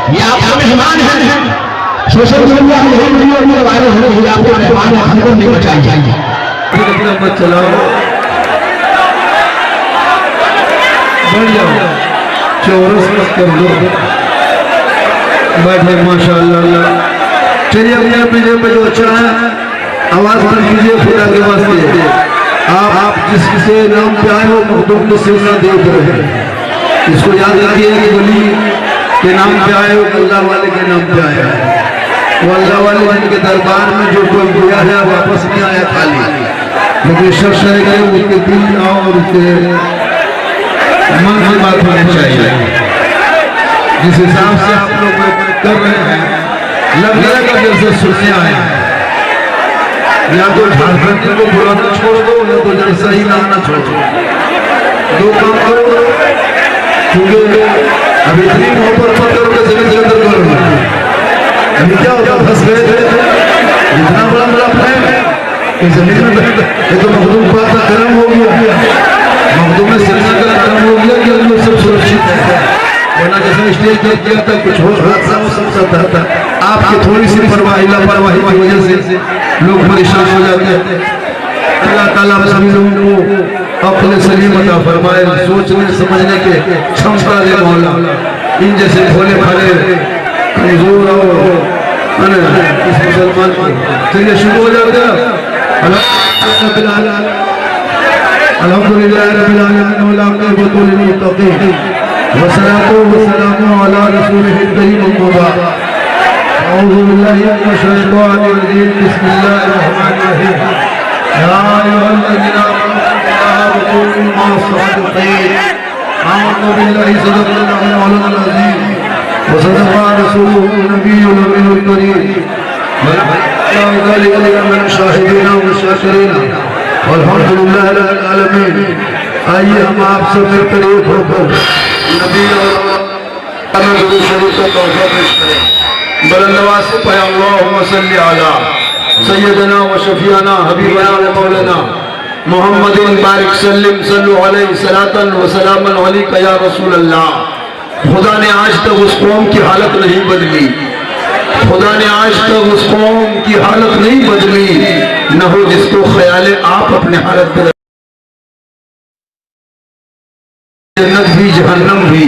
ये आपका मेहमान है। सोशल मीडिया में यही वीडियो में वायरल हो रही है, आपके मेहमान है, हमको नहीं बचाएंगे। मत चलाओ, बढ़ जाओ, चौरस मत कर दो, बैठे माशाअल्लाह। चलिए अपने अपने जगह पे जो अच्छा है आवाज बंद कीजिए खुदा के वास्ते। आप जिससे नाम पे आए हो मखदूम से ना देख रहे हैं, इसको याद रखिए कि वली के नाम पे आए हो, अल्लाह वाले के नाम पे आए हैं। वो अल्लाह वाले जिनके दरबार में जो कोई गया है वापस नहीं आया खाली, लेकिन शख्स है उसके दिल और उसके मन की बात होनी चाहिए। जिस हिसाब से आप लोग कर रहे हैं लग जाएगा जैसे सुनने आए हैं। या तो झारखंड को बुलाना छोड़ दो या तो जैसा ही लाना छोड़ दो, दो काम करो। क्योंकि अभी इतनी मोहब्बत मत करो कि जगह जगह करो। अभी क्या होता फंस गए थे, इतना बड़ा बड़ा प्लान कि जमीन में ये तो मखदूम पास का कर्म हो गया, मखदूम में सिरसा का कर्म हो गया कि हम लोग सब सुरक्षित है। वरना जैसे स्टेज देख दिया था कुछ हो हादसा हो सकता था। आपकी थोड़ी सी परवाही लापरवाही की वजह से लोग परेशान हो जाते हैं। अल्लाह ताला सभी लोगों को अपने सलीम अता फरमाए, सोचने समझने के क्षमता दे मौला। इन जैसे भोले भाले कमजोर और इस मुसलमान को चलिए शुरू हो जाते हैं। अल्हम्दुलिल्लाह रब्बिल आलमीन वल आक़िबतु लिल मुत्तक़ीन वस्सलातु वस्सलामु अला रसूलिहिल करीम अम्मा बाद। अऊज़ु बिल्लाहि मिनश शैतानिर रजीम, बिस्मिल्लाहिर रहमानिर रहीम। या अय्युहल्लज़ीना आमनू कुनू मअस-सादिक़ीन। आमनु बिल्लाहि सदक़ल्लाहुल मौलाना अज़ीम व सदक़ा रसूलुहुन नबियुल अमीनुल करीम। ज़ालिका लिमन शाहिदीना व शाकिरीन अल्हम्दुलिल्लाहि रब्बिल आलमीन। आइए हम आप सब मिलकर एक होकर नबी और नबी शरीफ का तोहफा पेश करें। बुलंदवाज़ से पढ़े अल्लाहुम्मा सल्ली अला सय्यदना व शफीअना हबीबना व मौलाना मुहम्मदिन बारिक सल्लिम सल्लु अलैहि सलातन व सलामन अलैका या रसूल अल्लाह। खुदा ने आज तक उस कौम की हालत नहीं बदली, खुदा ने आज तक उस कौम की हालत नहीं बदली, न हो जिसको ख्याल आप अपने हालत पर। जन्नत भी जहन्नम भी,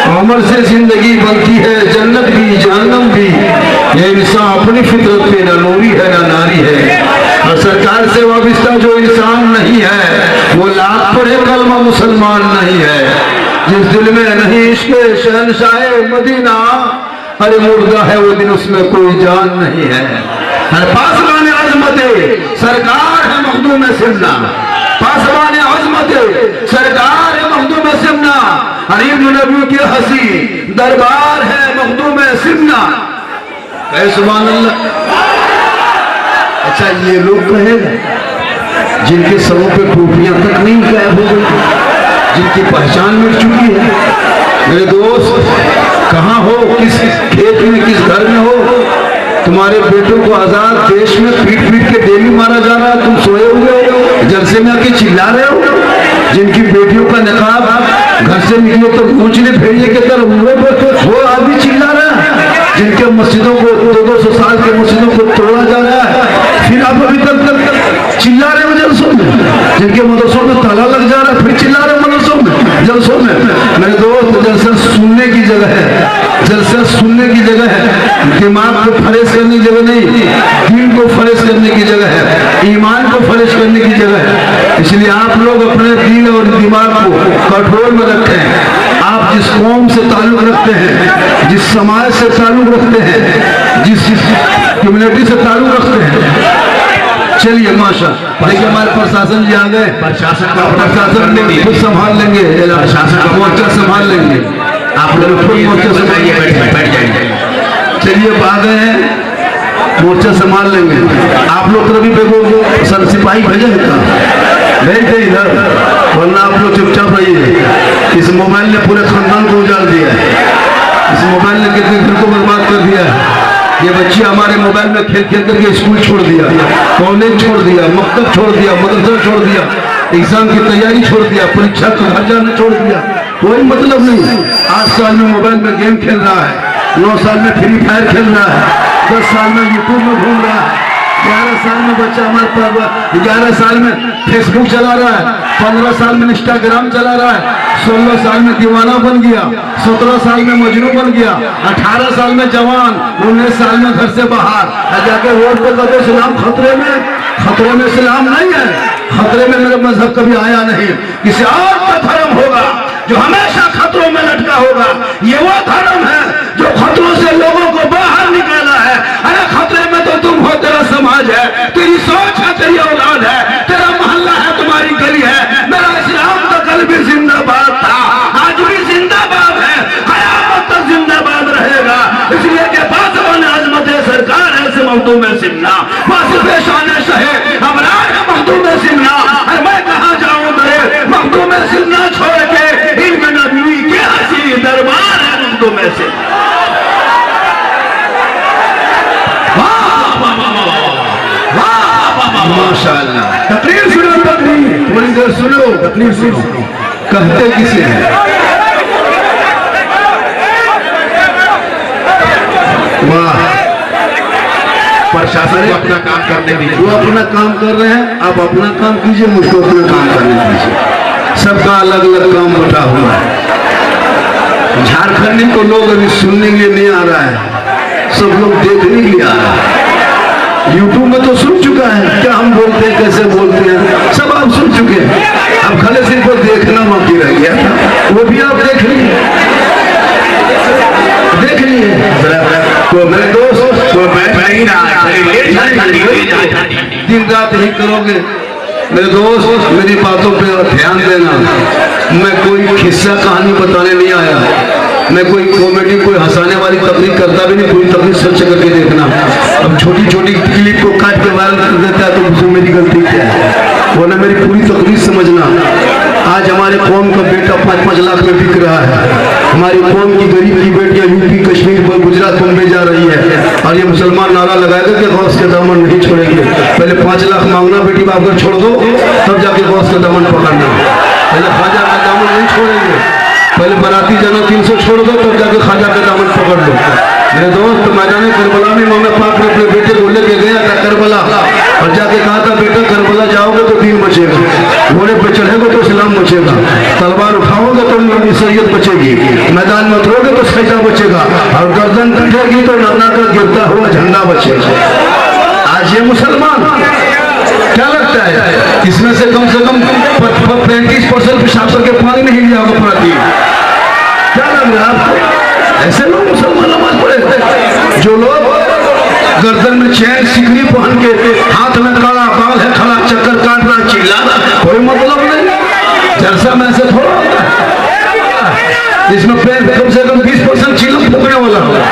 अमल से जिंदगी बनती है, जन्नत भी जहन्नम भी। ये इंसान अपनी फितरत पे ना नूरी है ना नारी है। और सरकार से वाबिस्ता जो इंसान नहीं है वो लाख पढ़े कलमा मुसलमान नहीं है। जिस दिल में नहीं इश्क़ शहंशाह मदीना, अरे मुर्दा है वो दिन, उसमें कोई जान नहीं है। अरे पासबान अज़मते सरकार है मखदूम सिमना, पासबान अज़मते सरकार है मखदूम सिमना। हरीम नबी के हसी दरबार है मखदूम सिमना। सुभान अल्लाह। अच्छा ये लोग कहेगा जिनके सरों पे टोपियां तक नहीं गायब हो गई, जिनकी पहचान मिट चुकी है। मेरे दोस्त कहाँ हो, किस खेत में किस घर में हो, तुम्हारे बेटों को आजाद देश में पीट पीट के डेली मारा जा रहा है, तुम सोए हुए हो जलसे में आके चिल्ला रहे हो। जिनकी बेटियों का निकाब घर से निकले तो पूछने भेड़िए के तरफ वो आदमी चिल्ला रहा है। जिनके मस्जिदों को 200 साल के मस्जिदों को तोड़ा जा रहा है, फिर आप अभी तक चिल्ला रहे हो जलसों में। जिनके मदरसों में ताला लग जा रहा है, फिर चिल्ला रहे मदरसों में जलसों में। मेरे दोस्त जलसा सुनने की जगह है, जलसा सुनने की जगह है, दिमाग को फरेश करने की जगह नहीं, दिल को फरेश करने की जगह है, ईमान को फरेश करने की जगह है। इसलिए आप लोग अपने दिल और दिमाग को कंट्रोल में रखें। आप जिस कौम से ताल्लुक रखते हैं, जिस समाज से ताल्लुक रखते हैं, जिस कम्युनिटी से ताल्लुक रखते हैं, चलिए माशा देखिए हमारे प्रशासन जी आ गए। प्रशासन खुद संभाल लेंगे, मोर्चा संभाल लेंगे। आप लोग खुद मोर्चा संभालिए, बैठ जाएंगे। चलिए आ गए हैं, मोर्चा संभाल लेंगे। आप लोग तो अभी बेगो सर सिपाही भेजे भेज दे इधर, वरना आप लोग चुपचाप रहिए। इस मोबाइल ने पूरे खानदान को उजाड़ दिया है, इस मोबाइल ने कितने घर को बर्बाद कर दिया है। ये बच्चे हमारे मोबाइल में खेल खेल करके स्कूल छोड़ दिया, कॉलेज छोड़ दिया, मकतब छोड़ दिया, मदरसा छोड़ दिया, एग्जाम की तैयारी छोड़ दिया, परीक्षा को घर जाना छोड़ दिया। कोई मतलब नहीं। 8 साल में मोबाइल में गेम खेल रहा है, 9 साल में फ्री फायर खेल रहा है, 10 साल में यूट्यूब में घूम रहा है, 11 साल में बच्चा हमारे पास 11 साल में फेसबुक चला रहा है, 15 साल में इंस्टाग्राम चला रहा है, 16 साल में दीवाना बन गया, 17 साल में मजनू बन गया, 18 साल में जवान, 19 साल में घर से बाहर जाके रोड पे कदम इस्लाम खतरे में इस्लाम नहीं है, खतरे में मेरा मजहब कभी आया नहीं। किसी और का धर्म होगा जो हमेशा खतरों में लटका होगा, ये वो धर्म है जो खतरों से लोगों को बाहर निकाला है। अरे खतरे में तो तुम हो, तेरा समाज है, तेरी सोच है, तेरी औलाद है, तेरा मोहल्ला है, तुम्हारी गली है। मेरा इस्लाम तो कल भी जिंदाबाद था, आज भी जिंदाबाद है, कयामत तक जिंदाबाद रहेगा। इसलिए के पास आजमत सरकार है से मखदूम में सिमना, वासिफ शान शहे अबरार है मखदूम में सिमना। अरे मैं कहाँ जाऊँ तेरे मखदूम में सिमना छोड़ के, इनमें नबी के हसी दरबार है मखदूम में सिमना। माशाअल्लाह, तकरीर सुनो, तकरीर थोड़ी देर सुनो, तकरीर सुनो। कहते किसे हैं? वाह, प्रशासन अपना काम करने दीजिए, वो अपना काम कर रहे हैं, आप अपना काम कीजिए, मुझको अपना काम करने दीजिए। सबका अलग अलग काम बटा हुआ है। झारखंडी को लोग अभी सुनने के लिए नहीं आ रहा है, सब लोग देखने के लिए आ रहा है। यूट्यूब में तो सुन चुका है क्या हम बोलते हैं, कैसे बोलते हैं, सब आप सुन चुके हैं। अब खाली सिर्फ देखना बाकी रह गया था, वो भी आप देख लिए। तो मेरे दोस्त दिन रात ही करोगे मेरे दोस्त, मेरी बातों पे ध्यान देना। मैं कोई किस्सा कहानी बताने नहीं आया, मैं कोई कॉमेडी, कोई हंसाने वाली तकलीफ करता भी नहीं, पूरी तकलीफ सच करके देखना। अब छोटी छोटी क्लिप को काट के वायरल कर देता है तो उसमें मेरी गलती क्या है, वरना मेरी पूरी तकलीफ समझना। आज हमारे कौम का बेटा 5-5 लाख में बिक रहा है, हमारी कौम की गरीब की बेटियां यूपी, कश्मीर, गुजरात, बम्बे जा रही है, और ये मुसलमान नारा लगाएगा कि गौस के दामन नहीं छोड़ेंगे। पहले 5 लाख मांगना बेटी बाप कर छोड़ दो, तब जाके गौस का दामन पकड़ना। पहले ख्वाजा का दामन नहीं छोड़ेंगे, पहले बराती जाना 300 छोड़ दो, तब जाके ख्वाजा का दामन पकड़ लो। मेरे दोस्त, मैदान करबला में मम्मी पाप ने अपने बेटे को लेके गया था करबला, और जाके कहा था बेटा करबला जाओगे तो दीन बचेगा, घोड़े पे चढ़ेगा तो इस्लाम बचेगा, तलवार उठाओगे तो ईसाइयत बचेगी, मैदान में उतरोगे तो सजदा बचेगा, और गर्दन कटेगी तो नाना का गिरता हुआ झंडा बचेगा। आज ये मुसलमान क्या लगता है, इसमें से कम 35% पेशाब करके पानी नहीं लिया होगा पूरा दिन? क्या लग रहा है आपको? ऐसे लोग मुसलमान नमाज पढ़े, जो लोग गर्दन में चैन सिकड़ी पहन के, हाथ में काला बाल है, खड़ा चक्कर काट रहा, चिल्ला रहा, कोई मतलब नहीं। जलसा में ऐसे थोड़ा होता है, इसमें कम से कम 20% चिल्लम फूकने वाला होगा,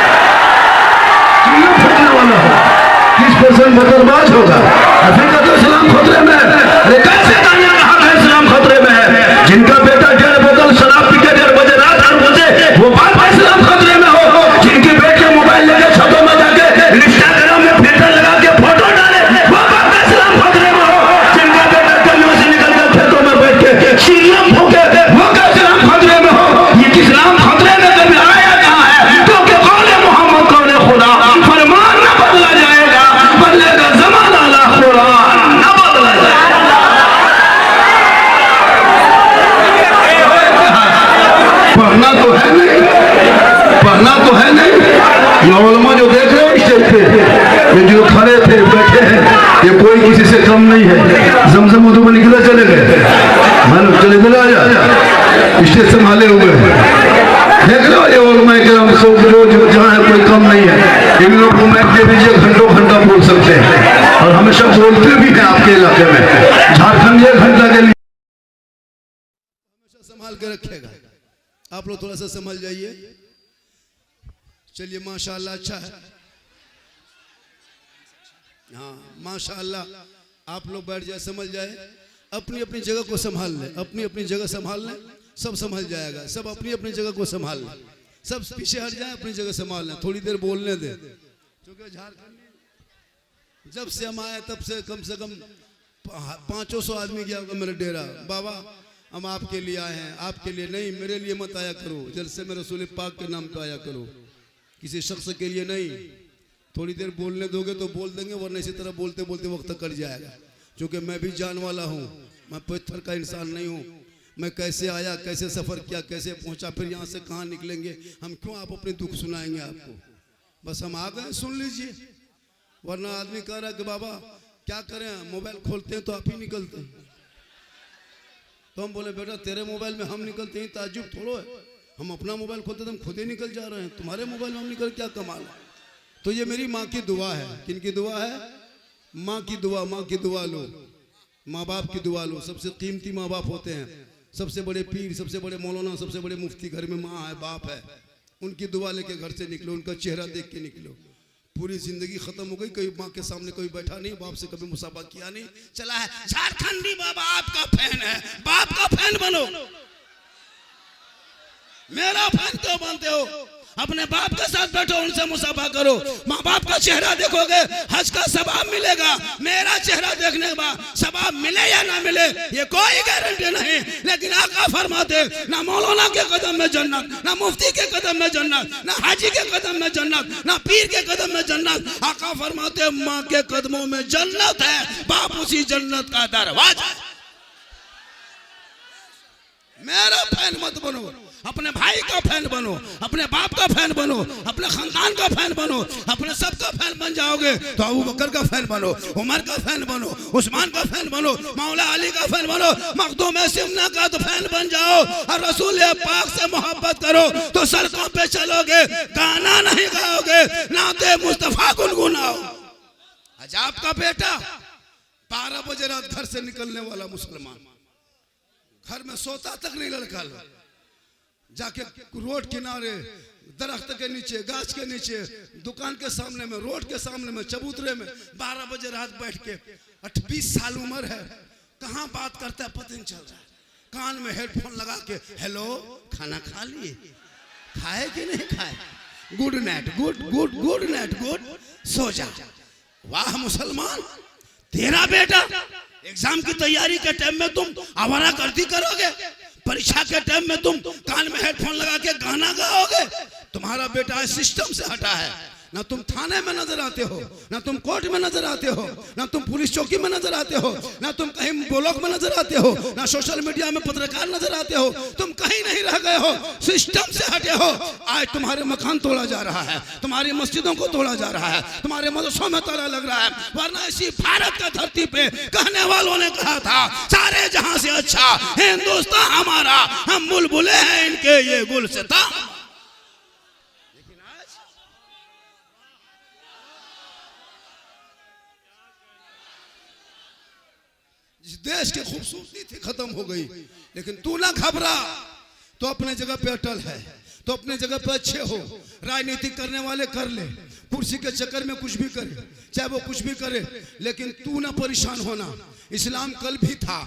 30% बदरबाज होगा। अफ्रीका तो इस्लाम खतरे में है। अरे कैसे दुनिया का हक है इस्लाम खतरे में है? जिनका बेटा 1.5 बोतल शराब पी के 1.5 बजे रात 8 बजे वो बाप इस्लाम खतरे में हो, जिनकी बेटे मोबाइल लेके छतों में जाके इंस्टाग्राम में फिल्टर लगा के फोटो डाले, वो बाप इस्लाम खतरे में हो, जिनका बेटा गलियों से निकल कर खेतों में बैठ के चिल्लम फूके, वो का इस्लाम खतरे में हो। ये इस्लाम खतरे में कभी आया कहाँ है? क्योंकि कौले मोहम्मद कौले खुदा, फरमान न बदला जाएगा, बदलेगा ज़माना ला कुरान न बदला जाएगा। पढ़ना तो है नहीं, पढ़ना तो है नहीं। ये उलमा जो देख रहे हो स्टेज पे, ये जो खड़े थे बैठे हैं, ये कोई किसी से कम नहीं है। जमजम मधुबनी किधर चले गए? मानो चले गए, आजा स्टेज संभाले हुए हैं। देख लो ये उलमा किराम सब जो जहाँ है कोई कम नहीं है। इन लोगों को मैं दे दीजिए, घंटों घंटा बोल सकते हैं, और हमेशा बोलते भी हैं आपके इलाके में। झारखंड 1 घंटा के लिए संभाल के रखेगा। आप लोग थोड़ा सा संभल जाइए। चलिए माशाअल्लाह, अच्छा है। हाँ माशाअल्लाह, आप लोग बैठ जाए, समझ जाए, अपनी अपनी जगह को संभाल लें, अपनी अपनी जगह संभाल लें, सब संभल जाएगा। सब अपनी अपनी जगह को संभाल लें, सब पीछे हट जाए, अपनी जगह संभाल लें, थोड़ी देर बोलने दें। क्योंकि झारखंड जब से हम आए तब से कम 500 आदमी गया होगा मेरा डेरा। बाबा हम आपके लिए आए हैं, आपके लिए नहीं, मेरे लिए मत आया करो, जलसे में रसूल पाक के नाम पे आया करो, किसी शख्स के लिए नहीं। थोड़ी देर बोलने दोगे तो बोल देंगे, वरना इसी तरह बोलते बोलते वक्त कट जाएगा। क्योंकि मैं भी जान वाला हूँ, मैं पत्थर का इंसान नहीं हूँ। मैं कैसे आया, कैसे सफ़र किया, कैसे पहुँचा, फिर यहाँ से कहाँ निकलेंगे, हम क्यों आप अपने दुख सुनाएंगे आपको। बस हम आ गए, सुन लीजिए। वरना आदमी कह रहा है कि बाबा क्या करें, मोबाइल खोलते हैं तो आप ही निकलते हैं। तो हम बोले बेटा तेरे मोबाइल में हम निकलते हैं ताज्जुब थोड़ो है, हम अपना मोबाइल खोलते तो हम खुद ही निकल जा रहे हैं, तुम्हारे मोबाइल में हम निकल क्या कमाल है। तो ये मेरी माँ की दुआ है। किन की दुआ है? माँ की दुआ। माँ की दुआ लो, माँ बाप की दुआ लो। सबसे कीमती माँ बाप होते हैं, सबसे बड़े पीर, सबसे बड़े मौलाना, सबसे बड़े मुफ्ती घर में माँ है, बाप है। उनकी दुआ लेके घर से निकलो, उनका चेहरा देख के निकलो। पूरी जिंदगी खत्म हो गई, कोई माँ के सामने कोई बैठा नहीं, बाप से कभी मुसाफा किया नहीं, चला है झारखंडी बाबा आपका फैन है, बाप का फैन बनो। मेरा फैन क्यों बनते हो? अपने बाप के साथ बैठो, उनसे मुसाफा करो, माँ बाप का चेहरा देखोगे, हज का सवाब मिलेगा। मेरा चेहरा देखने के बाद सवाब मिले या ना मिले ये कोई गारंटी नहीं, लेकिन आका फरमाते ना मौलाना के कदम में जन्नत, ना मुफ्ती के कदम में जन्नत, ना हाजी के कदम में जन्नत, ना पीर के कदम में जन्नत। आका फरमाते माँ के कदमों में जन्नत है, बाप उसी जन्नत का दरवाजा। मेरा फैन मत बनो, अपने भाई का फैन बनो, अपने बाप का फैन बनो, अपने खानदान का फैन बनो। अपने सब का फैन बन जाओगे तो अबू बकर का फैन बनो, उमर का फैन बनो, उस्मान का फैन बनो, मौला अली का फैन बनो, मखदूम सिमना का तो फैन बन जाओ। और रसूल पाक से मोहब्बत करो तो सड़कों पे चलोगे, गाना नहीं गाओगे, नाते मुस्तफा गुनगुनाओ। आज आपका बेटा 12 बजे रात घर से निकलने वाला मुसलमान, घर में सोता तक नहीं लड़का, जाके रोड किनारे, दरख्त के नीचे, गाछ के नीचे, दुकान के सामने में, रोड के सामने में, चबूतरे में 12 बजे रात बैठ के, 20 साल उम्र है, कहाँ बात करता है पता नहीं चल रहा है। कान में हेडफोन लगा के हेलो खाना खा लिए, खाए कि नहीं खाए, good night, good night, good, सो जा। वाह मुसलमान, तेरा बेटा एग्जाम की तैयारी के टाइम में तुम आवारागर्दी करोगे, परीक्षा के टाइम में तुम कान में हेडफोन लगा के गाना गाओगे। तुम्हारा बेटा सिस्टम से हटा है, ना तुम थाने में नजर आते हो, ना तुम कोर्ट में नजर आते हो, ना तुम पुलिस चौकी में नजर आते हो, ना तुम कहीं ब्लॉक में नजर आते हो, ना सोशल मीडिया में पत्रकार नजर आते हो, तुम कहीं नहीं रह गए हो, सिस्टम से हटे हो। आज तुम्हारे मकान तोड़ा जा रहा है, तुम्हारी मस्जिदों को तोड़ा जा रहा है, तुम्हारे मदरसों में ताला लग रहा है। वरना इसी भारत का धरती पे कहने वालों ने कहा था सारे जहां से अच्छा हिंदुस्तान हमारा, हम बुलबुले हैं इनके ये गुलसिता। देश की खूबसूरती थी खत्म हो गई, लेकिन तू ना घबरा, तो अपने जगह पे अटल है, तो अपने जगह पे अच्छे हो। राजनीति करने वाले कर ले, कुर्सी के चक्कर में कुछ भी करे, चाहे वो कुछ भी करे, लेकिन तू ना परेशान होना। इस्लाम कल भी था,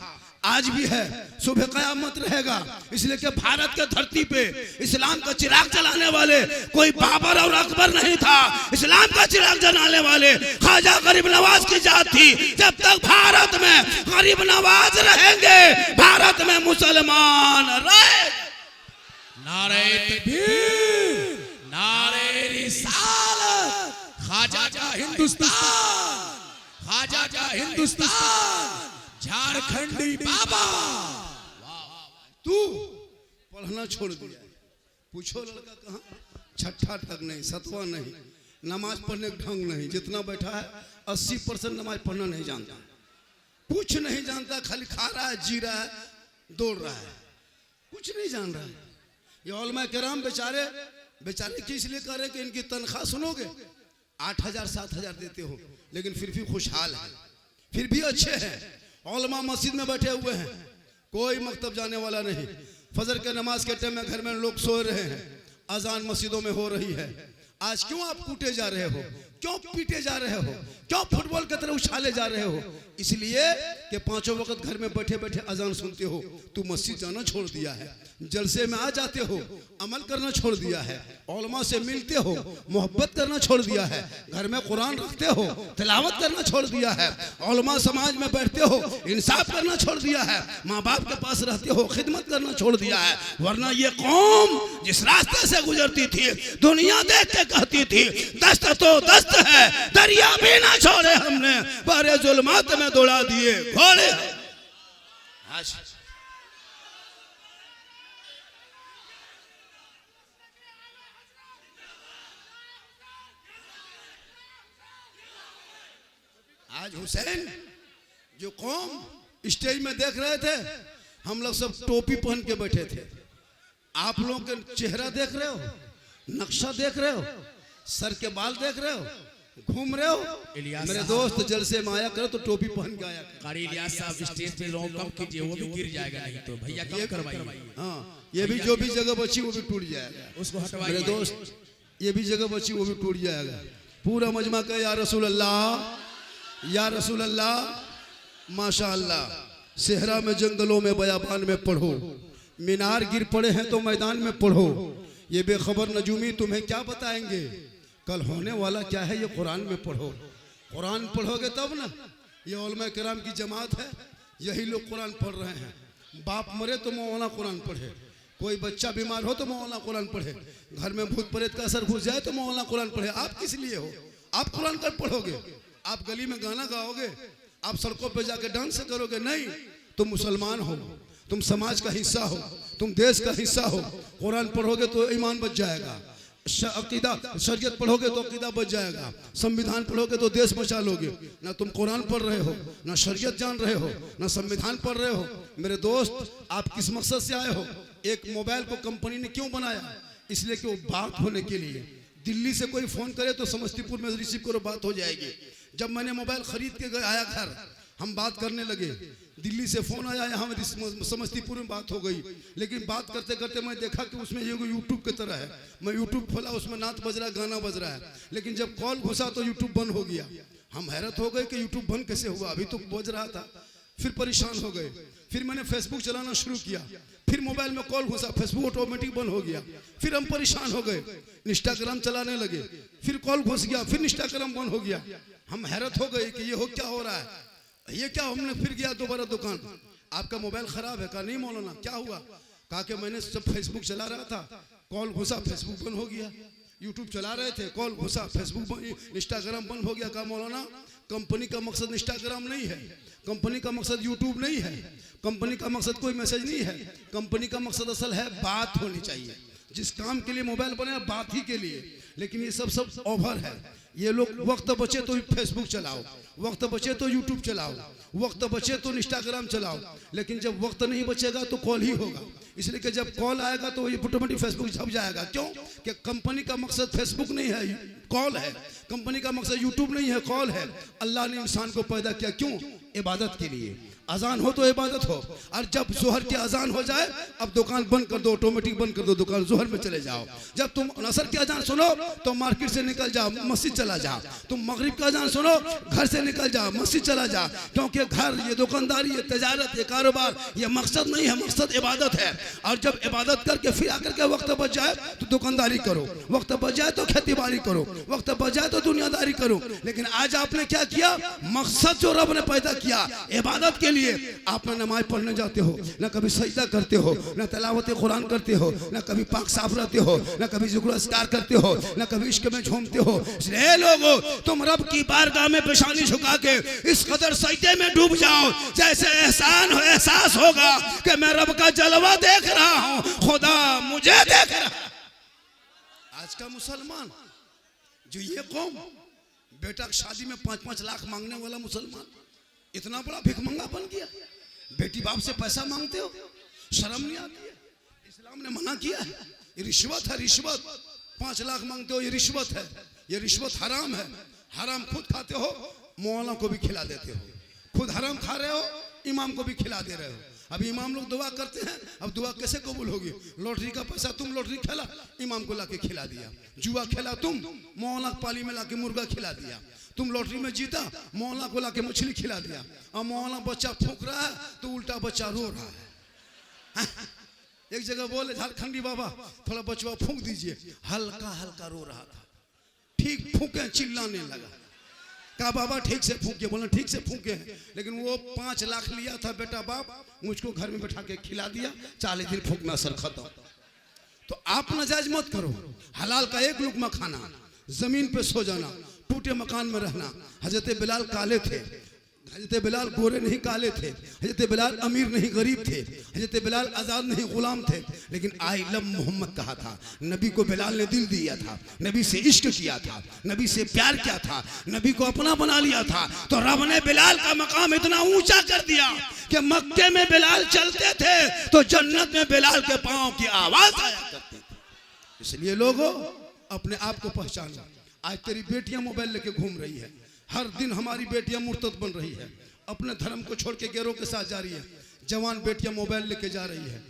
आज भी है, सुबह कयामत रहेगा। इसलिए कि भारत के धरती पे इस्लाम का चिराग जलाने वाले कोई बाबर और अकबर नहीं था, इस्लाम का चिराग जलाने वाले ख्वाजा गरीब नवाज की जात थी। जब तक भारत में गरीब नवाज रहेंगे, भारत में मुसलमान रहे। नारे तकबीर, नारे रिसालत, ख्वाजा का हिंदुस्तान, ख्वाजा का हिंदुस्तान, झारखंडी बाबा। तू पढ़ना छोड़ दिया, पूछो लड़का कहाँ, छठा तक नहीं, 7वां नहीं, नमाज पढ़ने का ढंग नहीं, जितना बैठा है 80% नमाज पढ़ना नहीं जानता, कुछ नहीं जानता, खाली खा रहा है, जी रहा है, दौड़ रहा है, कुछ नहीं जान रहा है। ये उलमा किराम बेचारे किस लिए कर रहे कि इनकी तनख्वाह सुनोगे 8,000 7,000 देते हो, लेकिन फिर भी खुशहाल है, फिर भी अच्छे हैं। उलमा मस्जिद में बैठे हुए हैं, कोई मकतब जाने वाला नहीं। फजर के नमाज के टाइम में घर में लोग सो रहे हैं, अजान मस्जिदों में हो रही है। आज क्यों आप कूटे जा रहे हो, क्यों पीटे जा रहे हो, क्यों फुटबॉल की तरह उछाले जा रहे हो? इसलिए कि पांचों वक्त घर में बैठे बैठे अजान सुनते हो, तू मस्जिद जाना छोड़ दिया है, जलसे में आ जाते हो, अमल करना छोड़ दिया है, उलमा से मिलते हो, मोहब्बत करना छोड़ दिया है, घर में कुरान रखते हो, तिलावत करना छोड़ दिया है, उलमा समाज में बैठते हो, इंसाफ करना छोड़ दिया है, माँ बाप के पास रहते हो, खिदमत करना छोड़ दिया है। वरना ये कौम जिस रास्ते से गुजरती थी, दुनिया देख के कहती थी दस्त तो दस्त है, दरिया भी ना छोड़े हमने, बारे जुल्मात में दौड़ा दिए घोड़े। आज हुसैन जो कौम स्टेज में देख रहे थे, हम लोग सब टोपी पहन के बैठे थे, आप लोग के चेहरा देख रहे हो, नक्शा देख रहे हो, सर के बाल देख रहे हो, घूम रहे हो। मेरे दोस्त जलसे में आया करो तो टोपी पहन के आया करो। कारी इलियास साहब स्टेज पे रॉन्ग कम कीजिए, वो भी गिर जाएगा, नहीं तो भैया कम करवाइए। हाँ, ये भी जो भी जगह बची वो भी टूट जाएगा, उसको हटवाइए। मेरे दोस्त ये भी जगह बची वो भी टूट जाएगा। पूरा मजमा का या रसूल अल्लाह, या रसूल अल्लाह, माशा अल्लाह। सेहरा में, जंगलों में, बयाबान में पढ़ो, मीनार गिर पड़े हैं तो मैदान में पढ़ो, ये बेखबर नजूमी तुम्हें क्या बताएंगे, कल होने वाला क्या है ये कुरान में पढ़ो। कुरान पढ़ोगे तब ना। ये उलमा किराम की जमात है, यही लोग कुरान पढ़ रहे हैं। बाप मरे तो मौलाना कुरान पढ़े, कोई बच्चा बीमार हो तो मौलाना कुरान पढ़े, घर में भूत प्रेत का असर घुस जाए तो मौलाना कुरान पढ़े। आप किस लिए हो? आप कुरान कब पढ़ोगे? आप गली में गाना गाओगे, आप सड़कों पे जाके डांस करोगे? नहीं, तुम मुसलमान हो, तुम समाज का हिस्सा हो, तुम देश का हिस्सा हो। कुरान पढ़ोगे तो ईमान बच जाएगा, अकीदा शरीयत पढ़ोगे तो अकीदा बच जाएगा, संविधान पढ़ोगे तो देश बचा लोगे। ना तुम कुरान पढ़ रहे हो, ना शरीयत जान रहे हो, ना संविधान पढ़ रहे हो। मेरे दोस्त, आप किस मकसद से आए हो? एक मोबाइल को कंपनी ने क्यों बनाया? इसलिए कि वो बात होने के लिए। दिल्ली से कोई फोन करे तो समस्तीपुर में रिसीव करो, बात हो जाएगी। जब मैंने मोबाइल खरीद के आया घर, हम बात करने लगे, दिल्ली से फोन आया, यहाँ समस्तीपुर में बात हो गई। लेकिन बात करते करते मैं देखा कि उसमें ये यूट्यूब की तरह है। मैं यूट्यूब खोला, उसमें नात बज रहा है, गाना बज रहा है। लेकिन जब कॉल घुसा तो यूट्यूब बंद हो गया। हम हैरत हो गए कि यूट्यूब बंद कैसे हुआ, अभी तो बज रहा था। फिर परेशान हो गए। फिर मैंने फेसबुक चलाना शुरू किया, फिर मोबाइल में कॉल घुसा, फेसबुक ऑटोमेटिक बंद हो गया। फिर हम परेशान हो गए, इंस्टाग्राम चलाने लगे, फिर कॉल घुस गया, फिर इंस्टाग्राम बंद हो गया। हम हैरत हो गए कि ये हो क्या हो रहा है, ये क्या। हमने फिर गया दोबारा दुकान, आपका मोबाइल खराब है? कहा नहीं मौलाना, क्या हुआ? कहा कि मैंने सब फेसबुक चला रहा था, कॉल घुसा, फेसबुक बंद हो गया। यूट्यूब चला रहे थे, कॉल घुसा, फेसबुक, इंस्टाग्राम बंद हो गया। कहा मौलाना, कंपनी का मकसद इंस्टाग्राम नहीं है, कंपनी का मकसद यूट्यूब नहीं है, कंपनी का मकसद कोई मैसेज नहीं है, कंपनी का मकसद असल है बात होनी चाहिए। जिस काम के लिए मोबाइल बने, बात ही के लिए। लेकिन ये सब ओवर है। ये लोग वक्त बचे तो फेसबुक चलाओ, वक्त बचे तो यूट्यूब चलाओ, वक्त बचे तो इंस्टाग्राम चलाओ। लेकिन जब वक्त नहीं बचेगा तो कॉल ही होगा। इसलिए कि जब कॉल आएगा तो ये ऑटोमेटिक फेसबुक छप जाएगा। क्यों? कि कंपनी का मकसद फेसबुक नहीं है, कॉल है। कंपनी का मकसद यूट्यूब नहीं है, कॉल है। अल्लाह ने इंसान को पैदा किया क्यों? इबादत के लिए। अजान हो तो इबादत हो। और जब जोहर की अजान हो जाए, अब दुकान बंद कर दो, ऑटोमेटिक बंद कर दो, दुकान जोहर में चले जाओ। जब तुम असर की अजान सुनो तो मार्केट से निकल जाओ, मस्जिद चला जाओ। तुम मगरिब का अजान सुनो, घर से निकल जाओ, मस्जिद चला जाओ। क्योंकि घर, ये दुकानदारी, ये तजारत, ये कारोबार, ये मकसद नहीं है, मकसद इबादत है। और जब इबादत करके फिर आकर के वक्त बच जाए तो दुकानदारी करो, वक्त बच जाए तो खेती बाड़ी करो, वक्त बच जाए तो दुनियादारी करो। लेकिन आज आपने क्या किया? मकसद जो रब ने पैदा किया इबादत के लिए, आप न नमाज पढ़ने जाते हो, न कभी सजदा करते हो, न तिलावत कुरान करते हो, न कभी पाक साफ रहते हो, न कभी जिक्र अस्कार करते हो, न कभी इश्क में झूमते हो। इसलिए लोगो, तुम रब की बारगाह में पेशानी झुका के इस कदर सजदे में डूब जाओ जैसे एहसास होगा कि मैं रब का जलवा देख रहा हूं, खुदा मुझे देख रहा। आज का मुसलमान जो ये कौम, बेटा शादी में 5-5 लाख मांगने वाला मुसलमान इतना बड़ा भिखमंगा बन गया। बेटी बाप से पैसा मांगते हो, शर्म नहीं आती है? इस्लाम ने मना किया है, ये रिश्वत है, रिश्वत। 5 लाख मांगते हो, ये रिश्वत है, ये रिश्वत हराम है। हराम खुद खाते हो, मौलाना को भी खिला देते हो, खुद हराम खा रहे हो, इमाम को भी खिला दे रहे हो। अब इमाम लोग दुआ करते हैं, अब दुआ कैसे कबूल होगी? लॉटरी का पैसा तुम लॉटरी खेला, इमाम को लाके खिला दिया। जुआ खेला तुम, मौला पाली में लाके मुर्गा खिला दिया। तुम लॉटरी में जीता, मौला को लाके मछली खिला दिया। और मौला बच्चा फूंक रहा है तो उल्टा बच्चा रो रहा है। एक जगह बोले झारखंडी बाबा थोड़ा बचवा फूंक दीजिए, हल्का हल्का रो रहा था। ठीक फूके, चिल्लाने लगा। कहा बाबा ठीक से फूके, बोला ठीक से फूके हैं, लेकिन वो 5 लाख लिया था बेटा बाप, मुझको घर में बैठा के खिला दिया, 40 दिन फूकना असर खत्म। तो आप नाजायज मत करो, हलाल का एक लुकमा खाना, जमीन पे सो जाना, टूटे मकान में रहना। हजरत बिलाल काले थे, हजरत बिलाल गोरे नहीं काले थे, हजरत बिलाल अमीर नहीं गरीब थे, हजरत बिलाल आज़ाद नहीं गुलाम थे, लेकिन आई लव मोहम्मद कहा था। नबी को बिलाल ने दिल दिया था, नबी से इश्क किया था, नबी से प्यार किया था, नबी को अपना बना लिया था। तो रब ने बिलाल का मकाम इतना ऊंचा कर दिया कि मक्के में बिलाल चलते थे तो जन्नत में बिलाल के पाँव की आवाज आया करती थी। इसलिए लोगों अपने आप को पहचानो। आज तेरी बेटियां मोबाइल लेके घूम रही है, हर दिन हमारी बेटियां मुर्तद बन रही है, अपने धर्म को छोड़ के गैरों के साथ जा रही है। जवान बेटियां मोबाइल लेके जा रही है,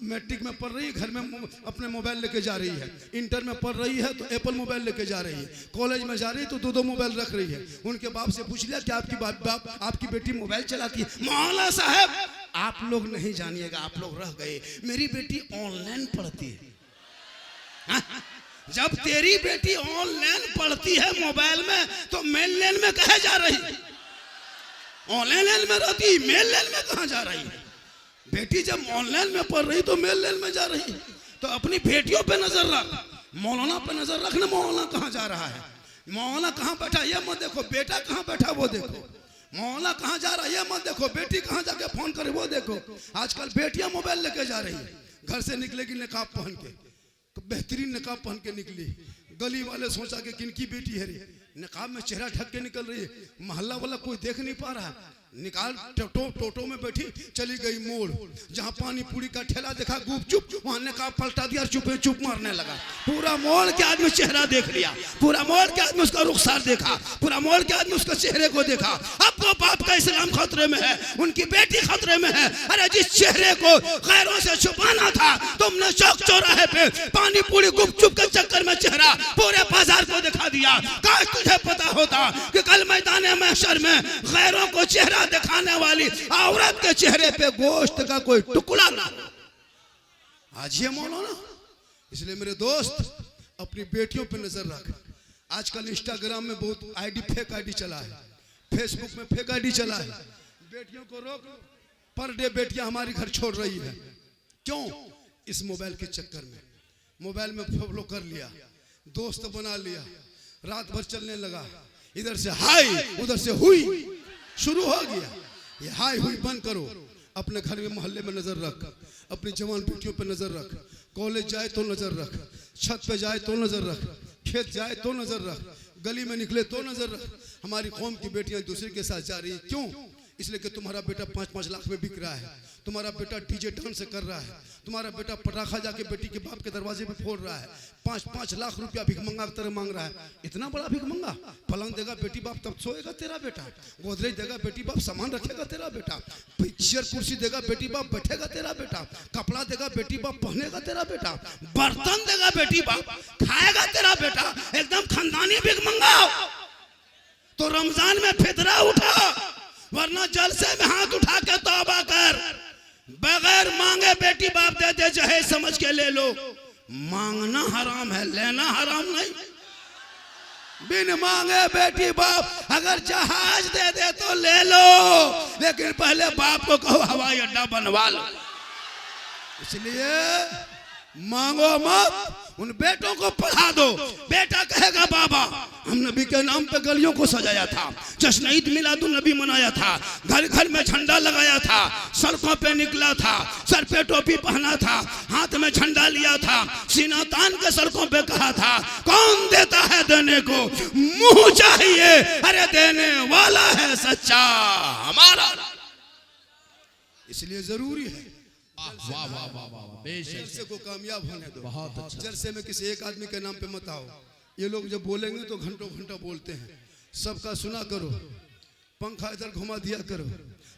मैट्रिक में पढ़ रही है, घर में अपने मोबाइल लेके जा रही है, इंटर में पढ़ रही है तो एप्पल मोबाइल लेके जा रही है, कॉलेज में जा रही है तो 2 मोबाइल रख रही है। उनके बाप से पूछ लिया कि आपकी बेटी मोबाइल चलाती है? मौला साहब आप लोग नहीं जानिएगा, आप लोग रह गए, मेरी बेटी ऑनलाइन पढ़ती है। जब तेरी बेटी ऑनलाइन पढ़ती है मोबाइल में, तो मेल लेन में कहे जा रही है? ऑनलाइन लेन में रहती, मेल लेन में कहाँ जा रही है? बेटी जब ऑनलाइन में पढ़ रही तो मेल लेन में जा रही है। तो अपनी बेटियों पे नजर रख, मौलाना पे नजर रखना, मौलाना कहाँ जा रहा है, मौलाना कहाँ बैठा ये मत देखो, बेटा कहाँ बैठा वो देखो। मौलाना कहाँ जा रहा है ये मत देखो, बेटी कहाँ जाके फोन करे वो देखो। आजकल बेटियां मोबाइल लेके जा रही है, घर से निकलेगी निकाब पहन के, बेहतरीन निकाब पहन के निकली, गली वाले सोचा कि किनकी बेटी है रे, निकाब में चेहरा ढक के निकल रही है, मोहल्ला वाला कोई देख नहीं पा रहा, निकाल टोटो में बैठी चली गई मोड़, जहाँ पानी पूरी का ठेला देखा गुपचुप, वहाँ निकाब पलटा दिया और चुपे चुप मारने लगा। पूरा मोड़ के आदमी चेहरा देख लिया, पूरा मोड़ के आदमी उसका रुखसार देखा, पूरा मोड़ के आदमी उसके चेहरे को देखा। अब तो बाप का इस्लाम खतरे में है, उनकी बेटी खतरे में है। अरे जिस चेहरे को गैरों से छुपाना था, तुमने चौक चौराहे पे पानी पूरी गुपचुप के चक्कर में चेहरा पूरे बाजार को दिखा दिया। काश तुझे पता होता कि कल मैदान महशर में गैरों को चेहरा दिखाने वाली औरत के चेहरे पे गोश्त का कोई टुकड़ा ना हो। आज ये मौलाना, इसलिए मेरे दोस्त अपनी बेटियों पे नजर रख। आजकल इंस्टाग्राम में बहुत आईडी, फेक आईडी चला है, फेसबुक में फेक आईडी चला है। बेटियों को रोक लो, पर डे बेटियां हमारी घर छोड़ रही है। क्यों? इस मोबाइल के चक्कर में, मोबाइल में फॉलो कर लिया, दोस्त बना लिया, रात भर चलने लगा, इधर से हाय उधर से हुई शुरू हो गया। ये हाय हुई बंद करो, अपने घर में मोहल्ले में नजर रख, अपनी जवान बेटियों पे नजर रख, कॉलेज जाए तो नजर रख, छत पे जाए तो नजर रख, खेत जाए तो नजर रख, गली में निकले तो नजर रख। हमारी कौम की बेटियां दूसरे के साथ जा रही है। क्यों? इसलिए कि तुम्हारा बेटा 5-5 लाख में बिक रहा है, तुम्हारा बेटा डीजे डांस कर रहा है, तुम्हारा बेटा पटाखा जाके बेटी के बाप के दरवाजे पे फोड़ रहा है, 5-5 लाख रुपया भिखमंगा की तरह मांग रहा है। इतना बड़ा भिखमंगा? पलंग देगा बेटी बाप तब सोएगा तेरा बेटा, गोदरेज देगा बेटी बाप सामान रखेगा तेरा बेटा, चेयर कुर्सी देगा बेटी बाप बैठेगा तेरा बेटा, कपड़ा देगा बेटी बाप पहनेगा तेरा बेटा, बर्तन देगा बेटी बाप खाएगा तेरा बेटा, एकदम खानदानी भिखमंगा। तो रमजान में फितरा उठा, वरना जलसे में हाथ उठा के तौबा कर। बगैर मांगे बेटी बाप दे दे, जहेज समझ के ले लो। मांगना हराम है, लेना हराम नहीं। बिन मांगे बेटी बाप अगर जहाज दे दे तो ले लो, लेकिन पहले बाप को कहो हवाई अड्डा बनवा लो। इसलिए मांगो मत, उन बेटों को पढ़ा दो। बेटा कहेगा बाबा हम नबी के नाम पे गलियों को सजाया था, जश्न ईद मिलादुन नबी मनाया था, घर घर में झंडा लगाया था, सड़कों पे निकला था, सर पे टोपी पहना था, हाथ में झंडा लिया था, सीना तान के सड़कों पे कहा था कौन देता है देने को मुंह चाहिए, अरे देने वाला है सच्चा हमारा। इसलिए जरूरी है वाह वाह वाह वाह, जलसे को कामयाब होने दो। बहुत अच्छा। जलसे में किसी एक आदमी के नाम पे मत आओ। ये लोग जब बोलेंगे तो घंटों घंटा बोलते हैं, सबका सुना करो। पंखा इधर घुमा दिया करो।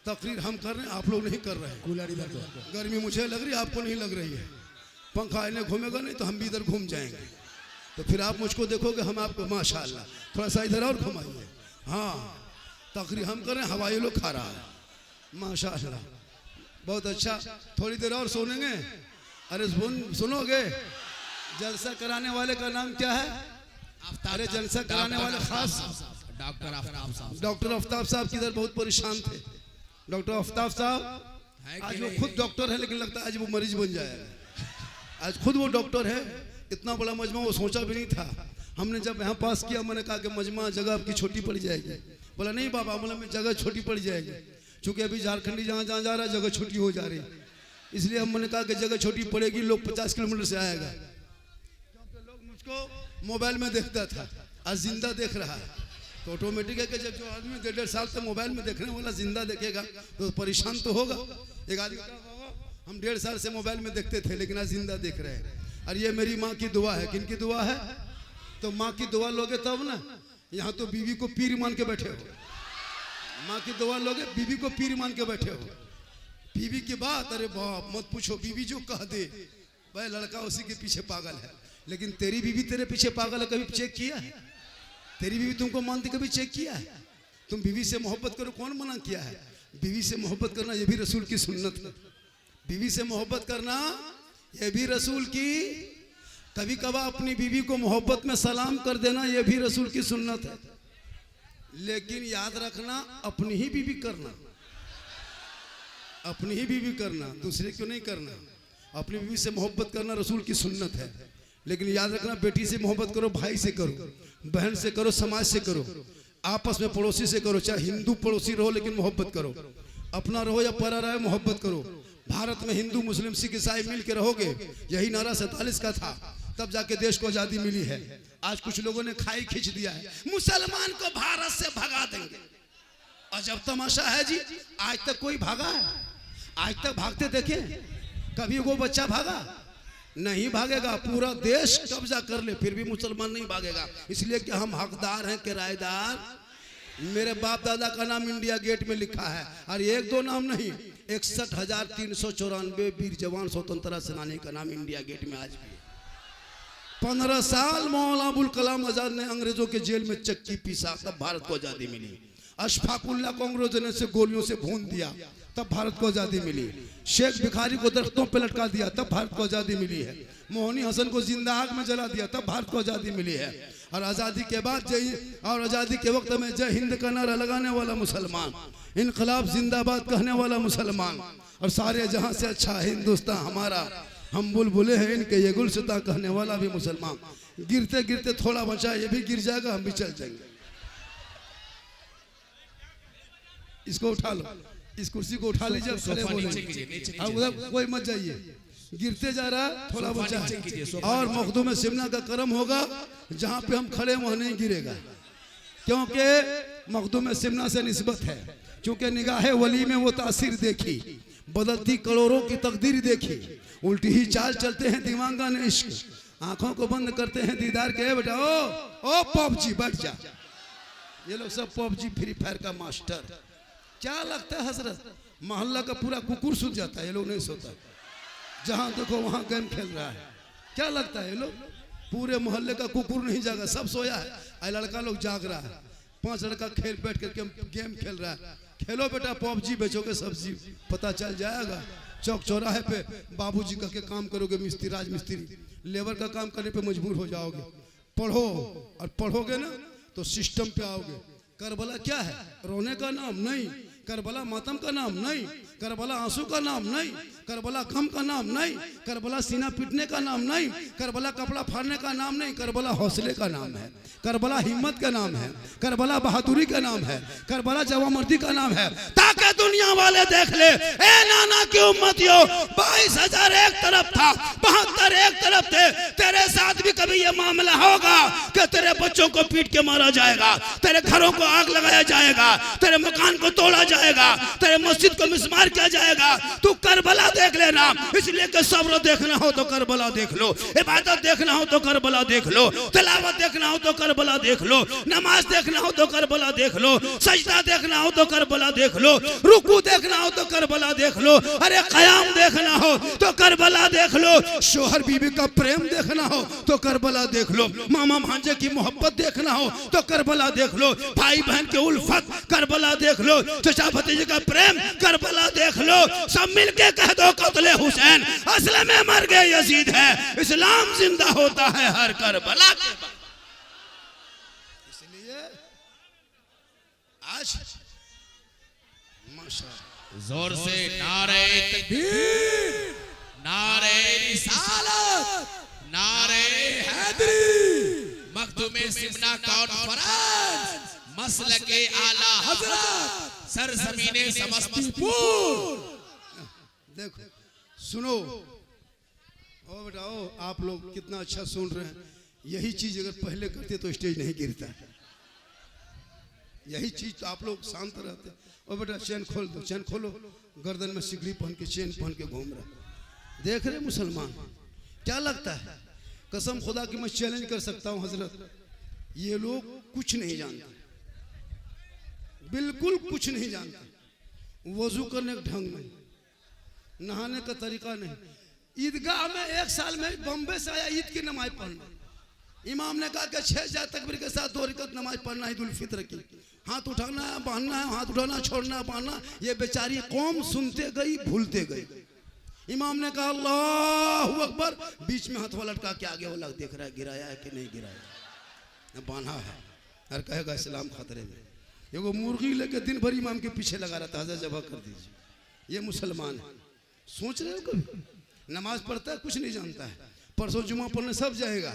तकरीर हम कर रहे हैं, आप लोग नहीं कर रहे हैं। कूलर इधर को। गर्मी मुझे लग रही है, आपको नहीं लग रही है। पंखा इन्हें घूमेगा नहीं तो हम भी इधर घूम जाएंगे, तो फिर आप मुझको देखोगे, हम आपको। माशाल्लाह, थोड़ा सा इधर और घुमाइए। हाँ, तकरीर हम कर रहे हैं, हवाई लोग खा रहा है। माशाल्लाह, बहुत अच्छा। थोड़ी देर और सुनेंगे। अरे सुनोगे? जलसा कराने वाले का नाम क्या है? अरे जलसा कराने वाले खास डॉक्टर आफ्ताब साहब। डॉक्टर आफ्ताब साहब किधर बहुत परेशान थे। डॉक्टर आफ्ताब साहब आज वो खुद डॉक्टर है, लेकिन लगता है आज वो मरीज बन जाएगा। आज खुद वो डॉक्टर है। इतना बड़ा मजमा वो सोचा भी नहीं था। हमने जब यहाँ पास किया, मैंने कहा कि मजमा जगह आपकी छोटी पड़ जाएगी। बोला नहीं बाबा, बोला मैं जगह छोटी पड़ जाएगी, क्योंकि अभी झारखंडी जहाँ जहाँ जा रहा है जगह छोटी हो जा रही, इसलिए हमने कहा कि जगह छोटी पड़ेगी, लोग 50 किलोमीटर से आएगा। क्योंकि लोग मुझको मोबाइल में देखता था, आज जिंदा देख रहा है, तो ऑटोमेटिक है कि जब जो आदमी 1.5 साल से मोबाइल में देखने वाला जिंदा देखेगा तो परेशान तो होगा। एक आदमी हम 1.5 साल से मोबाइल में देखते थे, लेकिन आज जिंदा देख रहे हैं। और ये मेरी माँ की दुआ है। किन की दुआ है? तो माँ की दुआ लोगे तब ना। यहाँ तो बीवी को पीर मान के बैठे हो। माँ की दुआ लोगे, बीवी को पीर मान के बैठे हो। बीवी की बात, अरे बाप मत पूछो। बीवी जो कह दे भाई लड़का उसी के पीछे पागल है। लेकिन तेरी बीवी तेरे पीछे पागल है, कभी चेक किया है? तेरी बीवी तुमको मानती, कभी चेक किया है? तुम बीवी से मोहब्बत करो, कौन मना किया है? बीवी से मोहब्बत करना ये भी रसूल की सुन्नत है। बीवी से मोहब्बत करना ये भी रसूल की। कभी कभार अपनी बीवी को मोहब्बत में सलाम कर देना ये भी रसूल की सुन्नत है। लेकिन याद रखना, अपनी ही बीवी करना, अपनी ही बीवी करना, दूसरे को नहीं करना। अपनी बीवी से मोहब्बत करना रसूल की सुन्नत है। लेकिन याद रखना, बेटी से मोहब्बत करो, भाई से करो, बहन से करो, समाज से करो, आपस में पड़ोसी से करो। चाहे हिंदू पड़ोसी रहो, लेकिन मोहब्बत करो। अपना रहो या परा रहो, मोहब्बत करो। भारत में हिंदू मुस्लिम सिख ईसाई मिल के रहोगे, यही नारा 47 का था, तब जाके देश को आजादी मिली है। आज कुछ लोगों ने खाई खींच दिया है, मुसलमान को भारत से भगा देंगे। अजब तमाशा है जी। आज तक कोई भागा है? आज तक भागते देखे? कभी वो बच्चा भागा? नहीं भागेगा। पूरा देश कब्जा कर ले फिर भी मुसलमान नहीं भागेगा, इसलिए कि हम हकदार हैं, किराएदार। मेरे बाप दादा का नाम इंडिया गेट में लिखा है, और एक दो नाम नहीं, 61,394 वीर जवान स्वतंत्रता सेनानी का नाम इंडिया गेट में आज भी। 15 साल मौलाना अबुल कलाम आजाद ने अंग्रेजों के जेल में चक्की पीसा, तब भारत को आजादी मिली। अशफाकुल्लाह को अंग्रेजों ने से गोलियों से भून दिया, तब भारत को आजादी मिली। शेख भिखारी को दरख्तों पे लटका दिया, तब भारत को आजादी मिली है। मोहनी हसन को जिंदा आग में जला दिया, तब भारत को आजादी मिली है। और आजादी के बाद और आजादी के वक्त में जय हिंद का नारा लगाने वाला मुसलमान, इनकलाब जिंदाबाद कहने वाला मुसलमान, और सारे जहां से अच्छा हिंदुस्तान हमारा, हम बुलबुले हैं इनके ये गुलसिता कहने वाला भी मुसलमान। गिरते गिरते थोड़ा बचा, ये भी गिर जाएगा, हम भी चल जाएंगे। इसको उठा लो, इस कुर्सी को उठा लीजिए, खड़े हो लीजिए। अब उधर कोई मत जाइए, गिरते जा रहा, थोड़ा बचा है। और मखदूम सिमना का करम होगा, जहां पे हम खड़े वहां नहीं गिरेगा, क्योंकि मखदूम सिमना से निस्बत है। क्योंकि निगाहे वली में वो तासीर देखी, बदलती करोड़ों की तकदीर देखी, उल्टी ही चाल चलते हैं दीवांगा ने इश्क, आंखों को बंद करते हैं दीदार के। बेटा ओ पबजी बैठ जा। ये लोग सब पबजी फ्री फायर का मास्टर। क्या लगता है हजरत, मोहल्ला का पूरा कुकुर सूत जाता है, ये लोग नहीं सोता। जहां देखो वहां गेम खेल रहा है। क्या लगता है ये लोग, पूरे मोहल्ले का कुकुर नहीं जागा, सब सोया है, लड़का लोग जाग रहा है। 5 लड़का खेल बैठ करके गेम खेल रहा है। खेलो बेटा, पबजी बेचोगे सब्जी, पता चल जाएगा। चौक चौराहे पे बाबूजी का के काम करोगे, मिस्त्री राज मिस्त्री, लेबर का काम करने पे मजबूर हो जाओगे। पढ़ो, और पढ़ोगे ना तो सिस्टम पे आओगे। करबला क्या है? रोने का नाम नहीं, करबला मातम का नाम नहीं, करबला आंसू का नाम नहीं, करबला गम का नाम नहीं, करबला सीना पीटने का नाम नहीं, करबला कपड़ा फाड़ने का नाम नहीं, करबला हौसले का नाम है, करबला हिम्मत का नाम है, करबला बहादुरी का नाम है, करबला जवामर्दी का नाम है। ताकि दुनिया वाले देख ले, ए नाना की उम्मतियों, 22,000 एक तरफ था, 72 एक तरफ थे। तेरे साथ भी कभी ये मामला होगा कि तेरे बच्चों को पीट के मारा जाएगा, तेरे घरों को आग लगाया जाएगा, तेरे मकान को तोड़ा जाएगा, जाएगा, तेरे मस्जिद को मिस्मार किया जाएगा। तू करबला देख लेना। इसलिए कि सब्र देखना हो तो करबला देख लो, इबादत देखना हो तो करबला देख लो, तिलावत देखना हो तो करबला देख लो, नमाज देखना हो तो करबला देख लो, सजदा देखना हो तो करबला देख लो, रुकू देखना हो तो करबला देख लो, अरे कयाम देखना हो तो करबला देख लो, शोहर बीवी का प्रेम देखना हो तो करबला देख लो, मामा भांजे की मोहब्बत देखना हो तो करबला देख लो, भाई बहन के उल्फत करबला देख लो, चचा भतीजे का प्रेम करबला देख लो। सब मिलके कह दो कत्ले हुसैन असल में मर गए यजीद है, इस्लाम जिंदा होता है हर करबला के बाद। इसलिए आज माशाअल्लाह जोर से नारे तकबीर, नारे रिसालत, नारे हैदरी, मखदूमे सिमना कॉन्फ्रेंस, मसलके आला हजरत, सरजमीने समस्तीपुर। देखो सुनो, ओ बेटा ओ, आप लोग कितना अच्छा सुन रहे हैं। यही चीज अगर पहले करते तो स्टेज नहीं गिरता। यही चीज तो आप लोग शांत रहते। ओ बेटा चैन खोल दो, चैन खोलो। गर्दन में सिकड़ी पहन के चैन पहन के घूम रहा। देख रहे मुसलमान, क्या लगता है? कसम खुदा की मैं चैलेंज कर सकता हूँ हजरत, ये लोग कुछ नहीं जानते, बिल्कुल कुछ नहीं जानते। वजू करने का ढंग नहीं, नहाने का तरीका नहीं। ईदगाह में एक साल में बॉम्बे से आया ईद की नमाज पढ़ना। इमाम ने कहा कि 6 तकबीर के साथ 2 रकात नमाज पढ़ना ईद उल फित्र की। हाथ उठाना है, बांधना है, हाथ उठाना, छोड़ना, बांधना। ये बेचारी कौम सुनते गई, भूलते गई। इमाम ने कहा अल्लाहु अकबर, बीच में हाथवा लटका के आगे वाला देख रहा है गिराया है कि नहीं गिराया, बांधा है और कहेगा इस्लाम खतरे में। एगो मुर्गी लेके दिन भर इमाम के पीछे लगा रहता है, जबा कर दीजिए। ये मुसलमान है। सोच रहे हो कभी? नमाज पढ़ता है, कुछ नहीं जानता है। परसों जुमा पढ़ने सब जाएगा,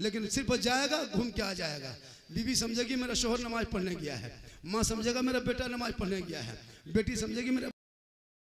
लेकिन सिर्फ जाएगा, घूम के आ जाएगा। बीवी समझेगी मेरा शोहर नमाज पढ़ने गया है, माँ समझेगा मेरा बेटा नमाज पढ़ने गया है, बेटी समझेगी मेरा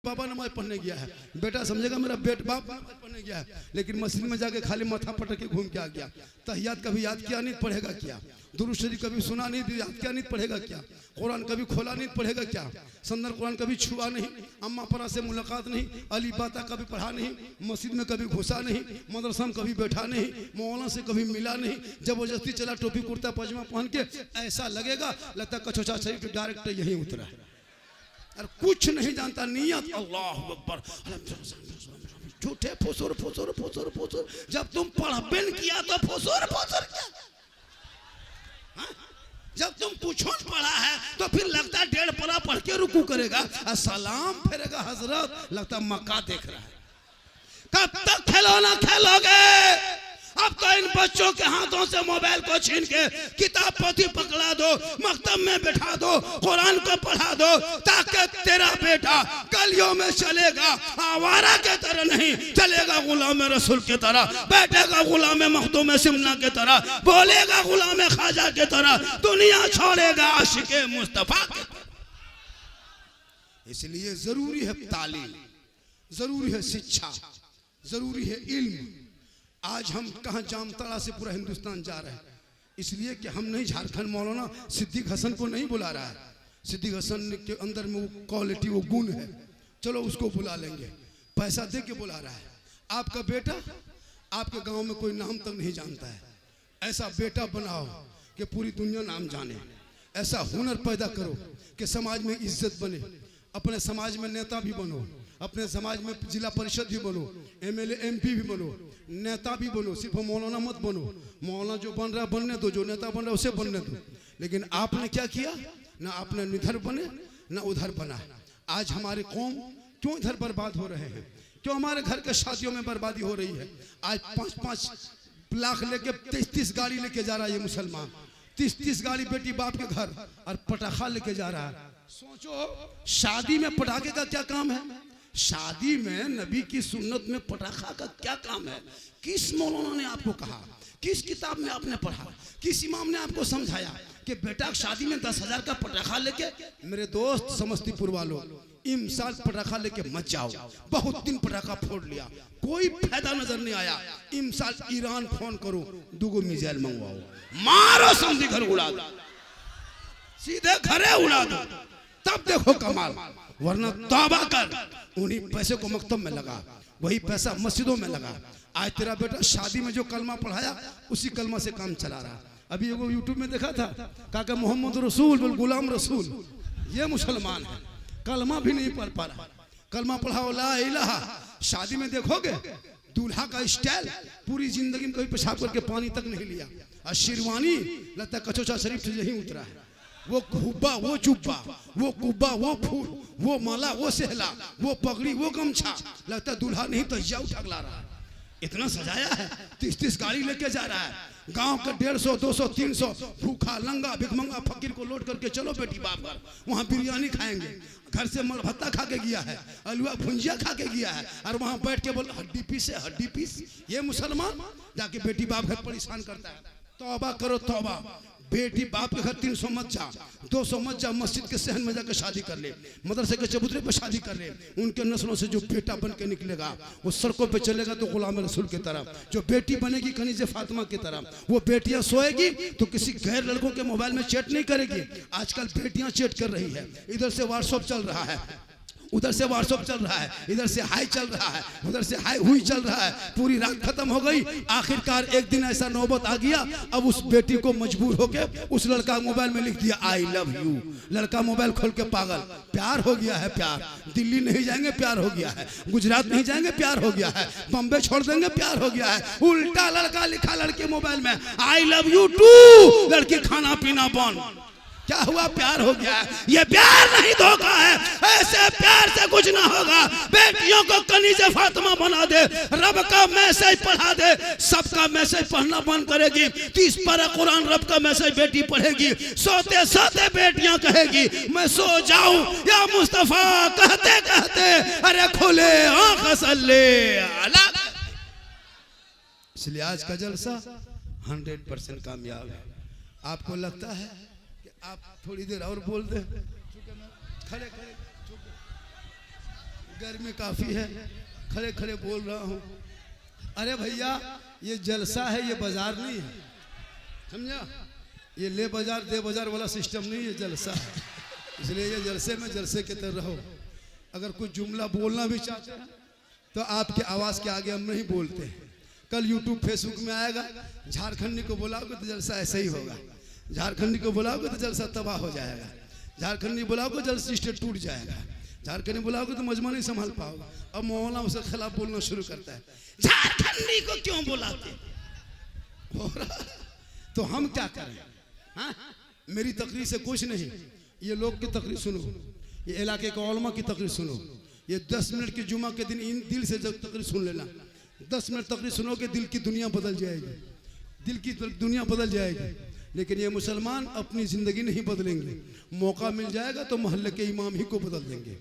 बाबा नमाज पढ़ने गया है, बेटा समझेगा मेरा बाप नमाज पढ़ने गया है। लेकिन मस्जिद में जाके खाली माथा पटक के घूम के आ गया। तहियात कभी याद किया नहीं, पढ़ेगा क्या? दुरूद शरीफ कभी सुना नहीं, याद किया नहीं, पढ़ेगा क्या? कुरान कभी खोला नहीं, पढ़ेगा क्या? संदर कुरान कभी छुआ नहीं, अम्मा परा से मुलाकात नहीं, अली बाता कभी पढ़ा नहीं, मस्जिद में कभी घुसा नहीं, मदरसा में कभी बैठा नहीं, मौलाना से कभी मिला नहीं। जबरदस्ती चला टोपी कुर्ता पजामा पहन के, ऐसा लगेगा लगता कचौचा शरीफ डायरेक्ट यहीं उतरा है। और कुछ नहीं जानता। नियत अल्लाह अकबर, झूठे फुसुर फुसुर फुसुर फुसुर। जब तुम पढ़बेन किया तो फुसुर फुसुर क्या? हाँ? जब तुम कुछ पढ़ा है तो फिर लगता है 1.5 परा पढ़ के रुकू करेगा और सलाम फेरेगा हजरत, लगता मक्का देख रहा है। कब तक खिलौना खेलोगे? अब तो इन बच्चों के हाथों से मोबाइल को छीन के किताब पोथी पकड़ा दो, मकतब में बैठा दो, कुरान को पढ़ा दो, ताकि तेरा बेटा गलियों में चलेगा आवारा के तरह नहीं, चलेगा गुलाम रसूल की तरह, बैठेगा गुलाम मखदूम सिमना की तरह, बोलेगा गुलाम ख्वाजा की तरह, दुनिया छोड़ेगा आशिके मुस्तफा की तरह। इसलिए जरूरी है तालीम, जरूरी है शिक्षा, जरूरी है इल्म। आज हम कहाँ जामताड़ा से पूरा हिंदुस्तान जा रहे हैं, इसलिए कि हम नहीं झारखंड मौलाना सिद्दीक हसन को नहीं बुला रहा है। सिद्दीक हसन के अंदर में वो क्वालिटी, वो गुण है, चलो उसको बुला लेंगे, पैसा दे के बुला रहा है। आपका बेटा आपके गांव में कोई नाम तक नहीं जानता है, ऐसा बेटा बनाओ कि पूरी दुनिया नाम जाने। ऐसा हुनर पैदा करो कि समाज में इज्जत बने, अपने समाज में नेता भी बनो, अपने समाज में जिला परिषद भी बनो, MLA MP भी बनो, नेता भी बनो। सिर्फ मौलाना मत बनो, मौलाना जो बन रहा बनने दो, जो नेता बन रहा उसे बनने दो। लेकिन आपने क्या किया? ना आपने इधर बने ना उधर बना। आज हमारे कौम क्यों इधर बर्बाद हो रहे हैं? क्यों हमारे घर के शादियों में बर्बादी हो रही है? आज 5-5 लाख लेके 33 गाड़ी लेके जा रहा है ये मुसलमान, 30 गाड़ी बेटी बाप के घर, और पटाखा लेके जा रहा है। सोचो शादी में पटाखे का क्या काम है? शादी में नबी की सुन्नत में पटाखा का क्या काम है? किस मौलाना ने आपको कहा? किस किताब में आपने पढ़ा? किस इमाम ने आपको समझाया कि बेटा शादी में 10,000 का पटाखा लेके? मेरे दोस्त समस्तीपुर वालों, इमसाल पटाखा लेके मत जाओ। बहुत दिन पटाखा फोड़ लिया, कोई फायदा नजर नहीं आया। इमसाल ईरान फोन करो, 2 मिसाइल मंगवाओ, मारो समझी घर उड़ा दो, सीधे घरे उड़ा दो, तब तब देखो कमाल, वरना तौबा कर। उन्हीं पैसे को मकतब में लगा, वही पैसा मस्जिदों में लगा। आज तेरा बेटा शादी में जो कलमा पढ़ाया उसी कलमा से काम चला रहा। अभी वो यूट्यूब में देखा था, कहा मोहम्मद रसूल बोल गुलाम रसूल, ये मुसलमान है, कलमा भी नहीं पढ़ पा रहा। कलमा पढ़ाओ ला इलाहा। शादी में देखोगे दूल्हा का स्टाइल, पूरी जिंदगी में कभी पेशाब करके पानी तक नहीं लिया, और शेरवानी लगता है कचौचा शरीफ से यही उतरा है। वो हुब्बा, वो जुब्बा, वो कुब्बा, वो फूल, वो माला, वो सहला, वो पगड़ी, वो गमछा, लगता है दूल्हा नहीं तो या उठगला रहा है। इतना सजाया है, 30 गाड़ी लेके जा रहा है। गांव का 150, 200, 300 भूखा लंगा भिखमंगा फकीर को लोड करके चलो बेटी बाप घर, वहाँ बिरयानी खाएंगे। घर से मर भत्ता खा के गया है, अलुआ भुंजिया खा के गया है, और वहाँ बैठ के बोल हड्डी पीस है, हड्डी पीस। ये मुसलमान जाके बेटी बाप घर परेशान करता है। तौबा करो तौबा। बेटी बाप के घर 300 मत जा, 200 मत जा, मस्जिद के सहन में जाकर शादी कर ले, मदरसे के चबूतरे पर शादी कर ले। उनके नस्लों से जो बेटा बन के निकलेगा वो सड़कों पे चलेगा तो गुलाम रसूल की तरह, जो बेटी बनेगी खनीजे फातिमा की तरह। वो बेटियां सोएगी तो किसी गैर लड़कों के मोबाइल में चैट नहीं करेगी। आजकल बेटियां चैट कर रही है, इधर से व्हाट्सएप चल रहा है, उधर से व्हाट्सएप चल रहा है, इधर से हाई चल रहा है, उधर से हाई हुई चल रहा है। पूरी रात खत्म हो गई। आखिरकार एक दिन ऐसा नौबत आ गया, अब उस बेटी को मजबूर होके उस लड़का मोबाइल में लिख दिया आई लव यू। लड़का मोबाइल खोल के पागल, प्यार हो गया है, प्यार। दिल्ली नहीं जाएंगे प्यार हो गया है, गुजरात नहीं जाएंगे प्यार हो गया है, बम्बे छोड़ देंगे प्यार हो गया है। उल्टा लड़का लिखा लड़के मोबाइल में आई लव यू टू, लड़की खाना पीना बंद। क्या हुआ? प्यार हो गया है। ये प्यार नहीं धोखा है, ऐसे प्यार से कुछ ना होगा। बेटियों को कनीज़े फातिमा बना दे, रब का मैसेज पढ़ा दे, सबका मैसेज पढ़ना बंद करेगी। 30 पारा कुरान रब का मैसेज बेटी पढ़ेगी। सोते सोते बेटियां कहेगी मैं सो जाऊं या मुस्तफा, कहते कहते अरे खुले आंख सल्ले अला। इसलिए आज का जलसा 100% कामयाब है। आपको लगता है आप थोड़ी देर और बोल दे, खड़े खड़े, गर्मी काफी है, खड़े खड़े बोल रहा हूँ। अरे भैया ये जलसा है, ये बाजार नहीं है, समझा? ये ले बाजार दे बाजार वाला सिस्टम नहीं है, जलसा है। इसलिए ये जलसे में जलसे के तरह रहो। अगर कुछ जुमला बोलना भी चाहते हैं तो आपके आवाज़ के आगे हम नहीं बोलते। कल यूट्यूब फेसबुक में आएगा, झारखंडी को बुलाओगे तो जलसा ऐसे ही होगा, झारखंडी को बुलाओगे तो जलसा तबाह हो जाएगा, झारखंडी बुलाओगे जलसा स्टेट टूट जाएगा, झारखंडी बुलाओगे तो मजमा नहीं संभाल पाओगे। अब मौलाना उसके खिलाफ बोलना शुरू करता है, झारखंडी को क्यों बुलाते हो रहा? तो हम क्या करें? हाँ? मेरी तकरीर से कुछ नहीं, ये लोग की तकरीर सुनो, ये इलाके के उलमा की तकरीर सुनो। ये 10 मिनट की जुमा के दिन इन दिल से जब तकरीर सुन लेना, 10 मिनट तकरीर सुनोगे दिल की दुनिया बदल जाएगी, दिल की दुनिया बदल जाएगी। लेकिन ये मुसलमान अपनी ज़िंदगी नहीं बदलेंगे। मौका मिल जाएगा तो मोहल्ले के इमाम ही को बदल देंगे।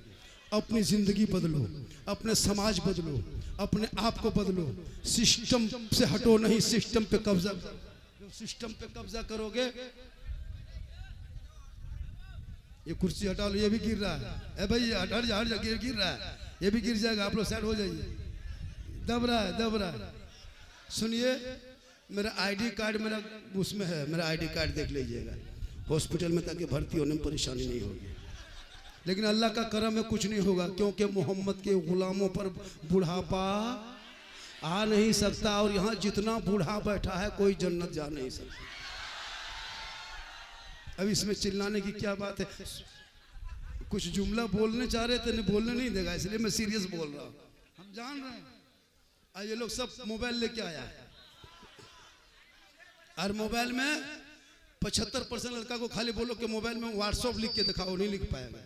अपनी ज़िंदगी बदलो, अपने समाज बदलो, अपने आप को बदलो। सिस्टम से हटो नहीं, सिस्टम पे कब्जा। जब सिस्टम पे कब्जा करोगे, ये कुर्सी हटा लो, ये भी गिर रहा है। ए भाई हट जा गिर रहा है, ये भी गिर जाएगा। आप लोग साइड हो जाइए, दब रहा है। सुनिए, मेरा आईडी कार्ड मेरा उसमें है, मेरा आईडी कार्ड देख लीजिएगा हॉस्पिटल में, ताकि भर्ती होने में परेशानी नहीं होगी। लेकिन अल्लाह का करम है, कुछ नहीं होगा, क्योंकि मोहम्मद के गुलामों पर बुढ़ापा आ नहीं सकता। और यहाँ जितना बूढ़ा बैठा है कोई जन्नत जा नहीं सकता। अब इसमें चिल्लाने की क्या बात है? कुछ जुमला बोलने चाह रहे थे, नहीं बोलने नहीं देगा, इसलिए मैं सीरियस बोल रहा हूँ। हम जान रहे हैं आज ये लोग सब मोबाइल लेके आया है, और मोबाइल में 75% लड़का को खाली बोलो कि मोबाइल में व्हाट्सएप लिख के दिखाओ, नहीं लिख पाएगा।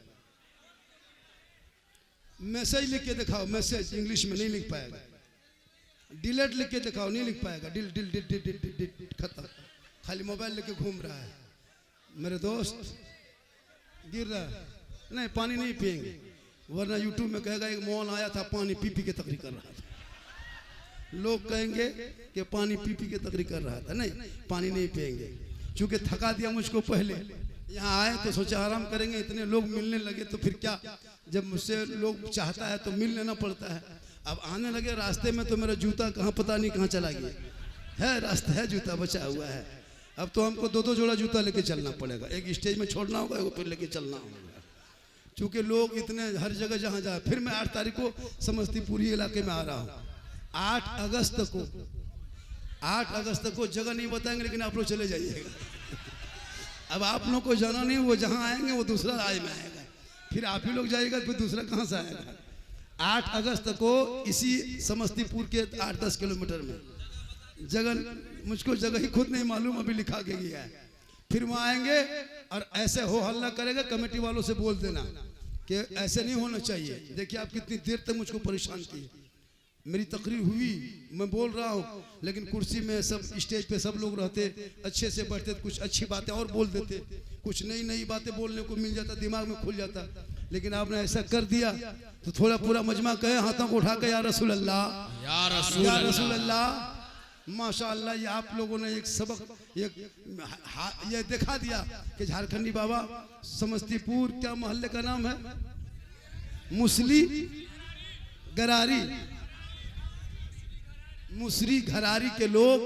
मैसेज लिख के दिखाओ, मैसेज इंग्लिश में नहीं लिख पाएगा। डिलीट लिख के दिखाओ, नहीं लिख पाएगा। डिल डिल डिल डिल डिल डिल खत्म। खाली मोबाइल लेके घूम रहा है। मेरे दोस्त गिर रहा है, नहीं पानी नहीं पिएंगे, वरना यूट्यूब में कहेगा एक मौन आया था पानी पी पी के तकरीर कर रहा था। लोग कहेंगे कि पानी पी पी के तकरीर कर रहा था। नहीं, पानी नहीं पिएंगे, क्योंकि थका दिया मुझको। पहले यहाँ आए तो सोचा आराम करेंगे, इतने लोग मिलने लगे तो फिर क्या, जब मुझसे लोग चाहता है तो मिल लेना पड़ता है। अब आने लगे रास्ते में तो मेरा जूता कहाँ पता नहीं कहाँ चला गया है, रास्ता है जूता बचा हुआ है। अब तो हमको 2-2 जोड़ा जूता लेके चलना पड़ेगा, एक स्टेज में छोड़ना होगा, एक फिर लेके चलना होगा। चूंकि लोग इतने हर जगह जहाँ जाए। फिर मैं 8 तारीख को समस्तीपुरी इलाके में आ रहा हूँ। 8 अगस्त को जगह नहीं बताएंगे, लेकिन आप लोग चले जाइएगा। अब आप लोग को जाना नहीं, वो जहाँ आएंगे वो दूसरा राज्य में आएगा, फिर आप ही लोग जाइएगा, फिर दूसरा कहाँ से आएगा। 8 अगस्त को इसी समस्तीपुर के 8-10 किलोमीटर में जगह, मुझको जगह ही खुद नहीं मालूम, अभी लिखा के गया है। फिर वहाँ आएंगे और ऐसे हो हल्ला करेगा, कमेटी वालों से बोल देना कि ऐसे नहीं होना चाहिए। देखिए आप कितनी देर तक मुझको परेशान किए। मेरी तकरीर हुई, मैं बोल रहा हूँ, लेकिन कुर्सी में सब स्टेज पे सब लोग रहते, अच्छे से बैठते, कुछ अच्छी बातें और बोल देते, कुछ नई नई बातें बोलने को मिल जाता, दिमाग में खुल जाता। लेकिन आपने ऐसा कर दिया तो थोड़ा पूरा मजमा कहे हाथों को उठा के या रसूल अल्लाह, या रसूल अल्लाह। माशाअल्लाह, ये आप लोगों ने एक सबक ये दिखा दिया कि झारखंडी बाबा समस्तीपुर, क्या मोहल्ले का नाम है, मुसली घरारी के लोग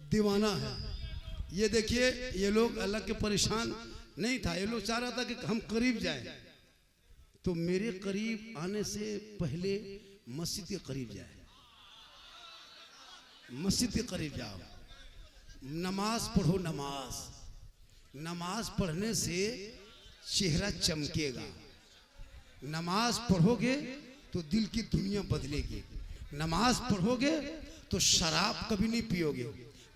दीवाना है। ये देखिए, ये लोग अल्लाह के परेशान नहीं था, ये लोग चाह रहा था कि हम करीब जाए। तो मेरे करीब आने से पहले मस्जिद के करीब जाए, मस्जिद के करीब जाओ, नमाज पढ़ो। नमाज पढ़ने से चेहरा चमकेगा। नमाज पढ़ोगे तो दिल की दुनिया बदलेगी। नमाज पढ़ोगे तो शराब कभी नहीं पियोगे।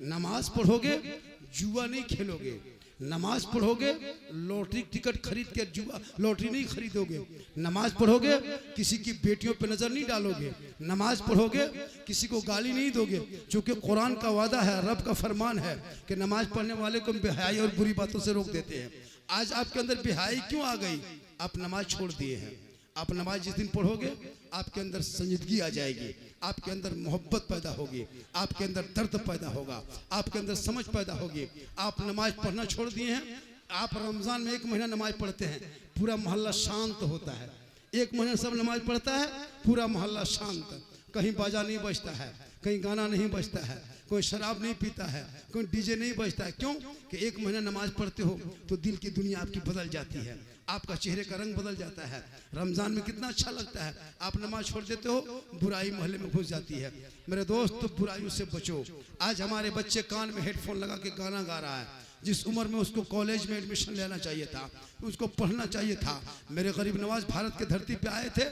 नमाज पढ़ोगे जुआ नहीं खेलोगे। नमाज पढ़ोगे लॉटरी टिकट खरीद के जुआ लॉटरी नहीं खरीदोगे। नमाज पढ़ोगे किसी की बेटियों पे नजर नहीं डालोगे। नमाज पढ़ोगे किसी को गाली नहीं दोगे, क्योंकि कुरान का वादा है, रब का फरमान है कि नमाज पढ़ने वाले को बेहयाई और बुरी बातों से रोक देते हैं। आज आपके अंदर बेहयाई क्यों आ गई? आप नमाज छोड़ दिए हैं। आप नमाज जिस दिन पढ़ोगे आपके अंदर संजीदगी आ जाएगी, आपके अंदर मोहब्बत पैदा होगी, आपके अंदर दर्द पैदा होगा, आपके अंदर समझ पैदा होगी। आप नमाज पढ़ना छोड़ दिए हैं। आप रमज़ान में 1 महीना नमाज पढ़ते हैं, पूरा मोहल्ला शांत होता है। 1 महीना सब नमाज पढ़ता है, पूरा मोहल्ला शांत, कहीं बाजा नहीं बजता है, कहीं गाना नहीं बजता है, कोई शराब नहीं पीता है, कोई डीजे नहीं बजता है। क्यों? कि 1 महीना नमाज पढ़ते हो तो दिल की दुनिया आपकी बदल जाती है, आपका चेहरे का रंग बदल जाता है। रमज़ान में कितना अच्छा लगता है। आप नमाज छोड़ देते हो, बुराई मोहल्ले में घुस जाती है। मेरे दोस्त, तो बुराइयों से बचो। आज हमारे बच्चे कान में हेडफोन लगा के गाना गा रहा है। जिस उम्र में उसको कॉलेज में एडमिशन लेना चाहिए था, उसको पढ़ना चाहिए था। मेरे गरीब नवाज भारत के धरती पे आए थे,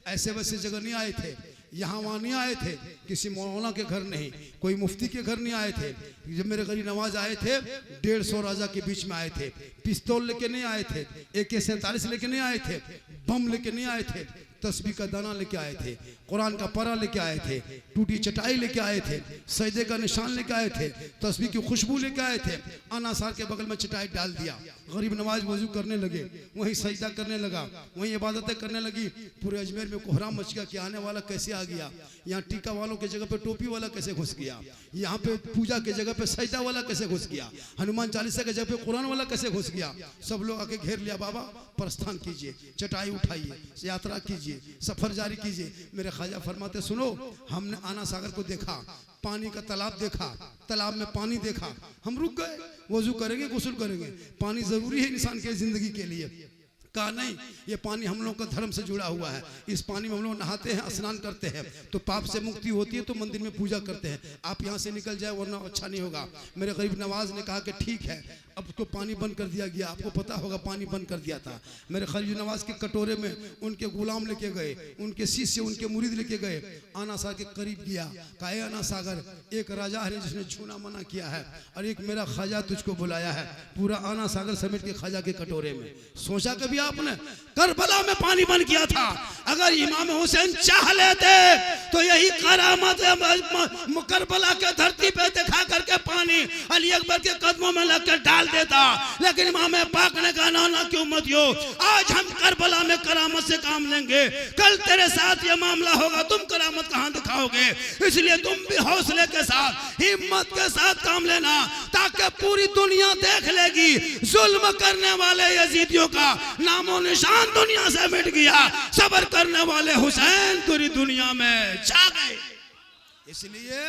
ऐसे वैसे जगह नहीं आए थे, यहाँ वहाँ नहीं आए थे, किसी मौलाना के घर नहीं, कोई मुफ्ती के घर नहीं आए थे। जब मेरे गरीब नवाज आए थे 150 राजा के बीच में आए थे। पिस्तौल लेके नहीं आए थे, AK-47 लेके नहीं आए थे, बम लेके नहीं आए थे, तस्बीह का दाना लेके आए थे, कुरान का परा लेके आए थे, टूटी चटाई लेके आए थे, सजदे का निशान लेके आए थे, तस्बीह की खुशबू लेके आए थे। अनासार के बगल में चटाई डाल दिया, गरीब नवाज वजू करने लगे, वहीं सजदा करने लगा, वहीं इबादतें करने लगी। पूरे अजमेर में कोहराम मच गया कि आने वाला कैसे आ गया, यहाँ टीका वालों की जगह पे टोपी वाला कैसे घुस गया, यहाँ पे पूजा की जगह पे सजदा वाला कैसे घुस गया, हनुमान चालीसा की जगह पे कुरान वाला कैसे घुस गया। सब लोग आके घेर लिया, बाबा प्रस्थान कीजिए, चटाई उठाइए, यात्रा कीजिए, सफर जारी कीजिए। मेरे ख्वाजा फरमाते, सुनो, हमने आना सागर को देखा, पानी का तालाब देखा, तालाब में पानी देखा, हम रुक गए। वजू करेंगे, गुस्ल करेंगे, पानी जरूरी है इंसान के जिंदगी के लिए। कहा नहीं, ये पानी हम लोग का धर्म से जुड़ा हुआ है, इस पानी में हम लोग नहाते हैं, स्नान करते हैं तो पाप से मुक्ति होती है, तो मंदिर में पूजा करते हैं। आप यहाँ से निकल जाए वरना अच्छा नहीं होगा। मेरे गरीब नवाज ने कहा कि ठीक है, अब उसको पानी बंद कर दिया गया। आपको पता होगा पानी बंद कर दिया था। मेरे गरीब नवाज के कटोरे में उनके गुलाम लेके गए, उनके शिष्य, उनके मुरीद लेके गए। आना सागर के करीब गया, कहा आना सागर, एक राजा है जिसने छूना मना किया है और एक मेरा ख्वाजा तुझको बुलाया है। पूरा आना सागर समेट के ख्वाजा के कटोरे में। सोचा कभी आपने करबला में पानी बंद किया था? अगर इमाम हुसैन चाह लेते तो यही करामत करबला के धरती पे दिखा करके पानी अली अकबर के कदमों में लगकर डाल देता, लेकिन इमाम पाक ने कहा ना क्यों मत हो, आज हम करबला में करामत से काम लेंगे। कल तेरे साथ ये मामला होगा, तुम करामत कहां दिखाओगे? इसलिए तुम भी हौसले के साथ, हिम्मत के साथ काम लेना, ताकि पूरी दुनिया देख लेगी जुल्म करने वाले यजीदियों का नामो निशान दुनिया से मिट गया, सब्र करने वाले हुसैन पूरी दुनिया में छा गए। इसलिए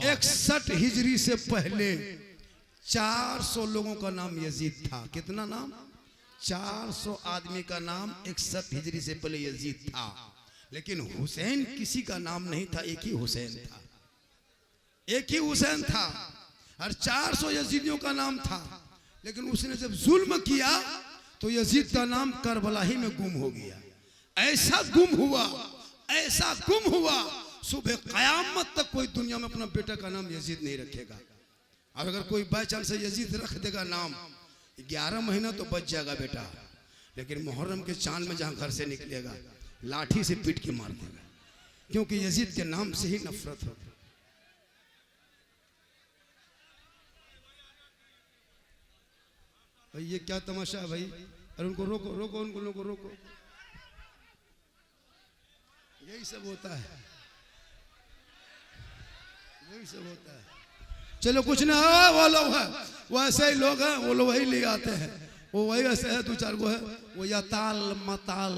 61 हिजरी से पहले 400 लोगों का नाम यजीद था। कितना नाम? 400 आदमी का नाम 61 हिजरी से पहले यजीद था, लेकिन हुसैन किसी का नाम नहीं था, एक ही हुसैन था, एक ही हुसैन था। और 400 यजीदियों का नाम था, लेकिन उसने जब जुल्म किया तो यजीद का नाम करबला ही में गुम हो गया। ऐसा गुम हुआ, ऐसा गुम हुआ, सुबह कयामत तक कोई दुनिया में अपना बेटा का नाम यजीद नहीं रखेगा। और अगर कोई बाई चांस से यजीद रख देगा नाम, 11 महीना तो बच जाएगा बेटा, लेकिन मुहर्रम के चांद में जहां घर से निकलेगा लाठी से पीट के मार देगा, क्योंकि यजीद के नाम से ही नफरत हो। भाई ये क्या तमाशा है भाई? अरे उनको रोको, रोको उनको, लोगों को रोको। यही सब होता है, यही सब होता है। चलो कुछ ना, वो लोग है, वो ऐसे ही लोग हैं, वो लोग वही ले आते हैं, वो वही ऐसे है, 2-4 गो है, वो या ताल मताल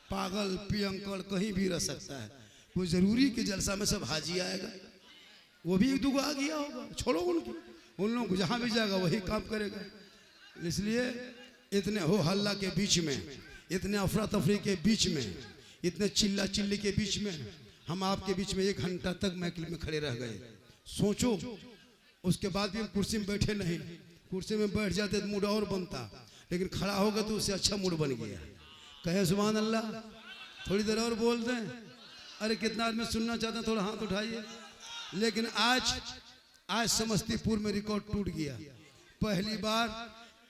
पागल पियंकड़ कहीं भी रह सकता है। वो जरूरी कि जलसा में सब हाजी आएगा, वो भी 1-2 आ गया होगा, छोड़ो उनको, उन लोगों को जहां भी जाएगा वही काम करेगा। इसलिए इतने हो हल्ला के बीच में, इतने अफरा तफरी के बीच में, इतने चिल्ला चिल्ली के बीच में हम आपके बीच में 1 घंटा तक महफिल में खड़े रह गए। सोचो, उसके बाद भी हम कुर्सी में बैठे नहीं, कुर्सी में बैठ जाते तो मूड और बनता, लेकिन खड़ा हो गया तो उससे अच्छा मूड बन गया। कहे सुभान अल्लाह, थोड़ी देर और बोल दें। अरे कितना आदमी सुनना चाहते हैं, थोड़ा हाथ उठाइए। लेकिन आज समस्तीपुर में रिकॉर्ड टूट गया। पहली बार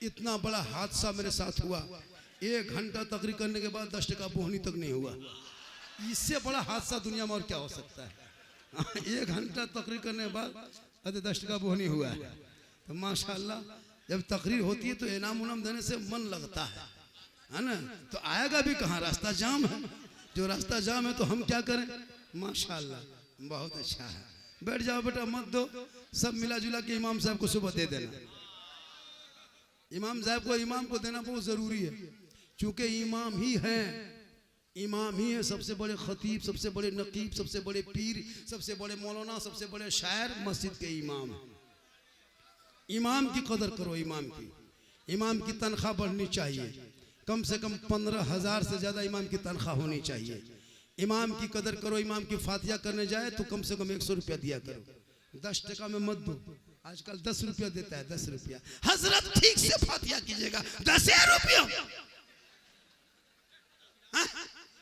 इतना बड़ा हादसा मेरे साथ हुआ, 1 घंटा तकरीर करने के बाद 10 टका बोहनी तक नहीं हुआ। इससे बड़ा हादसा दुनिया में और क्या हो सकता है? 1 घंटा तकरीर करने के बाद 10 टका बोहनी हुआ है। तो माशाल्लाह, जब तकरीर होती है तो इनाम उनाम देने से मन लगता है ना? तो आएगा भी कहाँ, रास्ता जाम है। जो रास्ता जाम है तो हम क्या करें? माशाल्लाह बहुत अच्छा है। बैठ जाओ बेटा, मत दो, सब मिला जुला के इमाम साहब को सुबह दे देना। इमाम साहब को, इमाम को देना बहुत जरूरी है, क्योंकि इमाम ही है, इमाम ही है सबसे बड़े खतीब, सबसे बड़े नकीब, सबसे बड़े पीर, सबसे बड़े मौलाना, सबसे बड़े शायर मस्जिद के इमाम है। इमाम की कदर करो, इमाम की तनख्वाह बढ़नी चाहिए, कम से कम 15,000 से ज्यादा इमाम की तनख्वाह होनी चाहिए। इमाम की कदर करो, इमाम की फातिहा करने जाए तो कम से कम 100 रुपया दिया करो, 10 टका में मत दो। आजकल 10 रुपया देता है, 10 रुपया। हजरत ठीक से फातिहा कीजिएगा, 10 रुपया।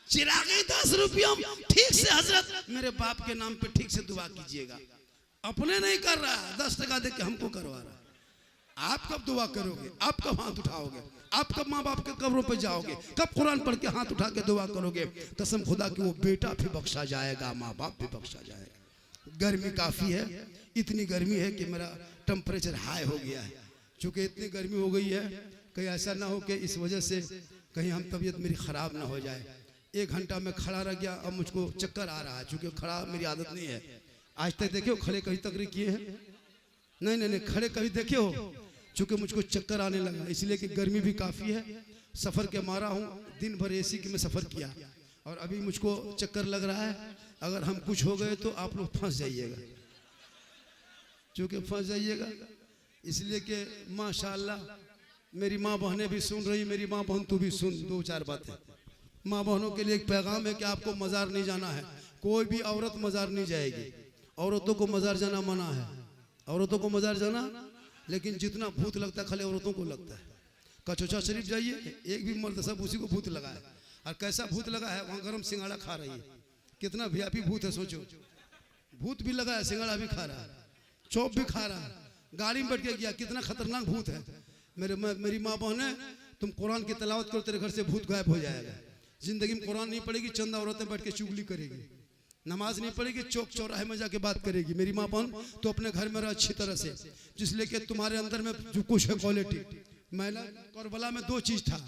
चिरागे 10 रुपया ठीक से, हजरत मेरे बाप के नाम पे ठीक से दुआ कीजिएगा। अपने नहीं कर रहा, 10 टका दे के हमको करवा रहा। आप कब दुआ करोगे? आप कब हाथ उठाओगे? आप कब माँ बाप के कब्रों पे जाओगे? कब कुरान पढ़ के हाथ उठा के दुआ करोगे? कसम खुदा की वो बेटा भी बख्शा जाएगा, माँ बाप भी बख्शा जाएगा। गर्मी काफ़ी है, इतनी गर्मी है कि मेरा टेम्परेचर हाई हो गया है। चूँकि इतनी गर्मी हो गई है, कहीं ऐसा ना हो कि इस वजह से कहीं हम तबीयत मेरी ख़राब ना हो जाए। 1 घंटा में खड़ा रह गया, अब मुझको चक्कर आ रहा है, चूँकि खड़ा मेरी आदत नहीं है। आज तक देखे हो खड़े कभी तकरीर किए हैं? नहीं, खड़े कभी देखे हो? चूँकि मुझको चक्कर आने लगा, इसलिए कि गर्मी भी काफ़ी है, सफ़र के मारा हूँ, दिन भर AC के में सफ़र किया और अभी मुझको चक्कर लग रहा है। अगर हम कुछ हो गए तो आप लोग फंस जाइएगा, चूँकि फंस जाइएगा, इसलिए कि माशाल्लाह मेरी माँ बहनें भी सुन रही। मेरी माँ बहन तू भी सुन 2-4 बातें। माँ बहनों के लिए एक पैगाम है कि आपको मज़ार नहीं जाना है, कोई भी औरत मज़ार नहीं जाएगी। औरतों को मज़ार जाना मना है, औरतों को मज़ार जाना, लेकिन जितना भूत लगता है खाली औरतों को लगता है। कचौचा शरीफ जाइए, एक भी मर्द सब उसी को भूत लगा है। और कैसा भूत लगा है? वहाँ गरम सिंगाड़ा खा रही है। कितना VIP भूत है, सोचो। भूत भी लगा है, सिंगाड़ा भी खा रहा है, चौप भी खा रहा है, गाड़ी में बैठ के गया। कितना खतरनाक भूत है। मेरी माँ बहन है, तुम कुरान की तिलावत करो, तेरे घर से भूत गायब हो जाएगा। जिंदगी में कुरान नहीं पढ़ेगी, चंद औरतें बैठ के चुगली करेगी, नमाज नहीं पढ़ेगी, चौक चौराहे में जाके बात करेगी। मेरी माँ बहन तो अपने घर में रह अच्छी तरह से, जिसलिए कि तुम्हारे अंदर में जो कुछ है क्वालिटी। मैंने करबला में 2 चीज था,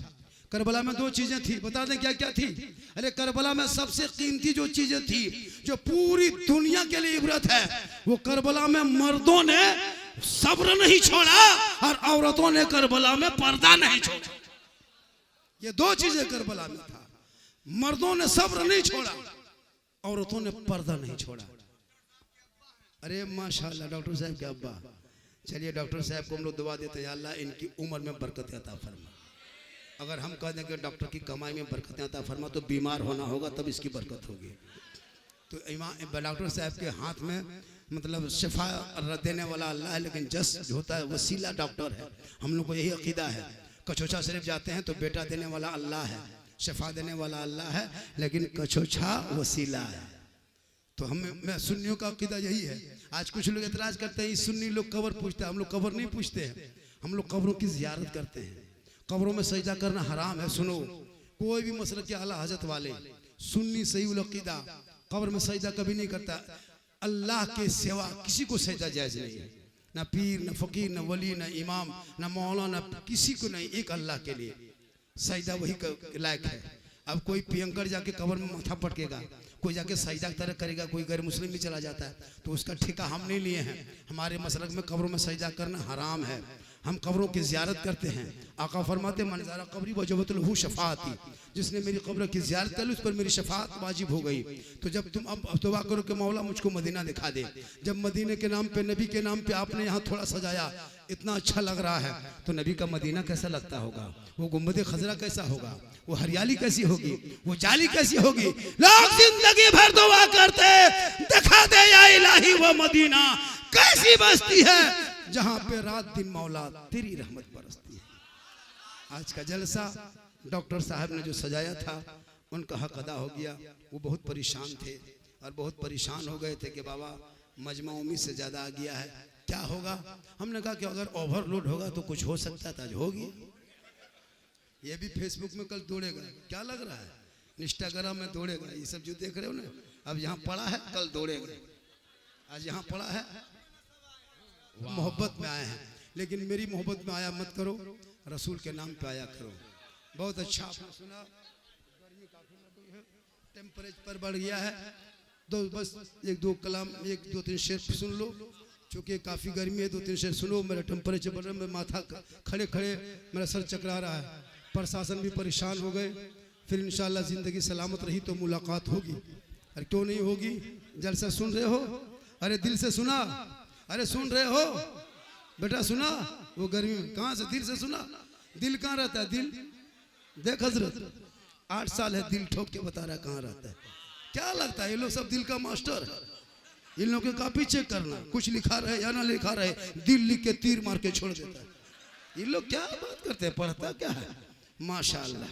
करबला में 2 चीजें थी। बता दें क्या क्या थी? अरे करबला में सबसे कीमती जो चीजें थी, जो पूरी दुनिया के लिए इबरत है, वो करबला में मर्दों ने सब्र नहीं छोड़ा और औरतों ने करबला में पर्दा नहीं छोड़ा। ये 2 चीजें करबला में था। मर्दों ने सब्र नहीं छोड़ा, औरतों ने पर्दा नहीं छोड़ा। अरे माशाल्लाह डॉक्टर साहब के अब्बा, चलिए डॉक्टर साहब को हम लोग दुआ देते हैं, अल्लाह इनकी उम्र में बरकत अता फरमा। अगर हम कह दें कि डॉक्टर की कमाई में बरकत अता फरमा, तो बीमार होना होगा तब इसकी बरकत होगी। तो डॉक्टर साहब के हाथ में मतलब शिफा देने वाला अल्लाह है, लेकिन जस होता है वसीला डॉक्टर है। हम लोग को यही अकीदा है। कछोछा शरीफ जाते हैं तो बेटा देने वाला अल्लाह है, शिफा देने वाला अल्लाह है, लेकिन कछोछा वसीला है। तो मैं सुन्नियों का अकीदा यही है। आज कुछ लोग एतराज करते हैं, सुन्नी लोग कब्र पूछते हैं, हम लोग कब्र नहीं पूछते हैं, हम लोग कब्रों की जियारत करते हैं। कब्रों में सजदा करना हराम है। सुनो, कोई भी मसलक के आला हजरत वाले सुन्नी सही उल अकीदा कब्र में सजदा कभी नहीं करता। अल्लाह के सिवा किसी को सजदा जायज नहीं है, ना पीर, ना फकीर, ना वली, ना इमाम, ना मौलाना, किसी को नहीं। एक अल्लाह के लिए सजदा वही लायक है। अब कोई पियंकर जाके कब्र में माथा पटकेगा, कोई जाके सजदा तरह करेगा, कोई गैर मुस्लिम भी चला जाता है, तो उसका ठेका हम नहीं लिए हैं। हमारे मसलक में कब्रों में सजदा करना हराम है। हम कब्रों की ज़ियारत करते हैं। आका फरमाते मनज़ारा कब्री वजबत लहू शफाअती, जिसने मेरी कब्र की ज़ियारत कर ली उस पर मेरी शफाअत वाजिब हो गई। तो जब तुम अब दुआ करो कि मौला मुझको मदीना दिखा दे। जब मदीने के नाम पे, नबी के नाम पे आपने यहाँ थोड़ा सजाया, इतना अच्छा लग रहा है, तो नबी का मदीना कैसा लगता होगा, वो गुम्बद खजरा कैसा होगा, वो हरियाली कैसी होगी, वो जाली कैसी होगी। लोग जिंदगी भर दुआ करते, दिखा दे या इलाही वो मदीना कैसी बस्ती है जहां पे रात दिन मौला तेरी रहमत बरसती है। आज का जलसा डॉक्टर साहब ने जो सजाया था, उनका हक अदा हो गया। वो बहुत परेशान थे और बहुत परेशान हो गए थे कि बाबा मजमा उम्मीद से ज़्यादा आ गया है, क्या होगा। हमने कहा कि अगर ओवरलोड होगा तो कुछ हो सकता था, होगी। ये भी फेसबुक में कल दौड़ेगा, क्या लग रहा है, इंस्टाग्राम में दौड़ेगा। ये सब जो देख रहे हो ना, अब यहाँ पड़ा है, कल दौड़ेगा। आज यहाँ पड़ा है, मोहब्बत में आए हैं, लेकिन मेरी मोहब्बत में आया मत करो, रसूल के नाम पे आया करो। बहुत अच्छा आपने सुना। गर्मी काफी टेम्परेचर बढ़ गया है, तो बस एक दो कलाम, एक दो तीन शेर सुन लो, चूँकि काफ़ी गर्मी है। दो तीन शेर सुनो। मेरा टेम्परेचर बढ़ रहा है, मेरा माथा खड़े खड़े मेरा सर चकरा रहा है। प्रशासन भी परेशान हो गए। फिर इंशाल्लाह ज़िंदगी सलामत रही तो मुलाकात होगी, और क्यों नहीं होगी। जलसा सुन रहे हो, अरे दिल से सुना, अरे सुन रहे हो बेटा, सुना। वो गर्मी में कहाँ से दिल से सुना, दिल कहाँ रहता है, दिल देख हजरत 8 साल है दिल ठोक के बता रहा है कहाँ रहता है। क्या लगता है ये लोग सब दिल का मास्टर है। इन लोगों के कॉपी चेक करना, कुछ लिखा रहे या ना लिखा रहे, दिल लिख के तीर मार के छोड़ देता है। ये लोग क्या बात करते हैं, पढ़ता क्या है। माशाअल्लाह,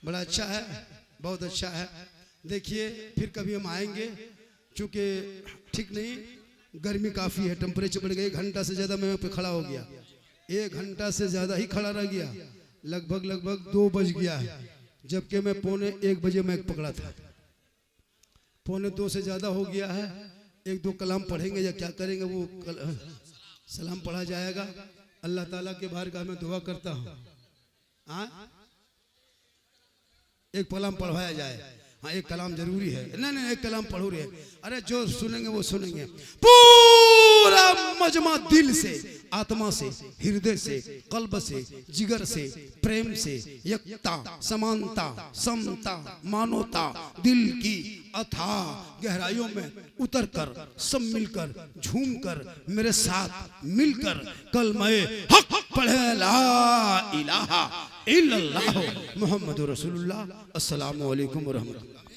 बड़ा अच्छा है, बहुत अच्छा है। देखिए फिर कभी हम आएंगे, चूँकि ठीक नहीं, गर्मी काफ़ी है, टेम्परेचर बढ़ गया। 1 घंटा से ज़्यादा मैं पे खड़ा हो गया, 1 घंटा से ज़्यादा ही खड़ा रह गया। लगभग 2 बज गया है, जबकि मैं 1:45 बजे मैं पकड़ा था। 1:45 से ज़्यादा हो गया है। 1-2 कलाम पढ़ेंगे या क्या करेंगे, वो सलाम पढ़ा जाएगा। अल्लाह ताला के बारगाह में दुआ करता हूँ, एक कलाम पढ़वाया जाए। हाँ, एक कलाम जरूरी है। नहीं, एक कलाम पढ़ो रहे। अरे जो सुनेंगे वो सुनेंगे, पूरा मजमा दिल से, आत्मा से, हृदय से, कल्ब से, जिगर से, प्रेम से, एकता, समानता, समता, मानवता, दिल की अथाह गहराइयों में उतर कर, सब मिलकर, झूम कर, मेरे साथ मिलकर कलमे हक पढ़े, ला इलाहा इल्लल्लाह मुहम्मदुर रसूलुल्लाह। अस्सलामु अलैकुम व रहमतुल्लाह।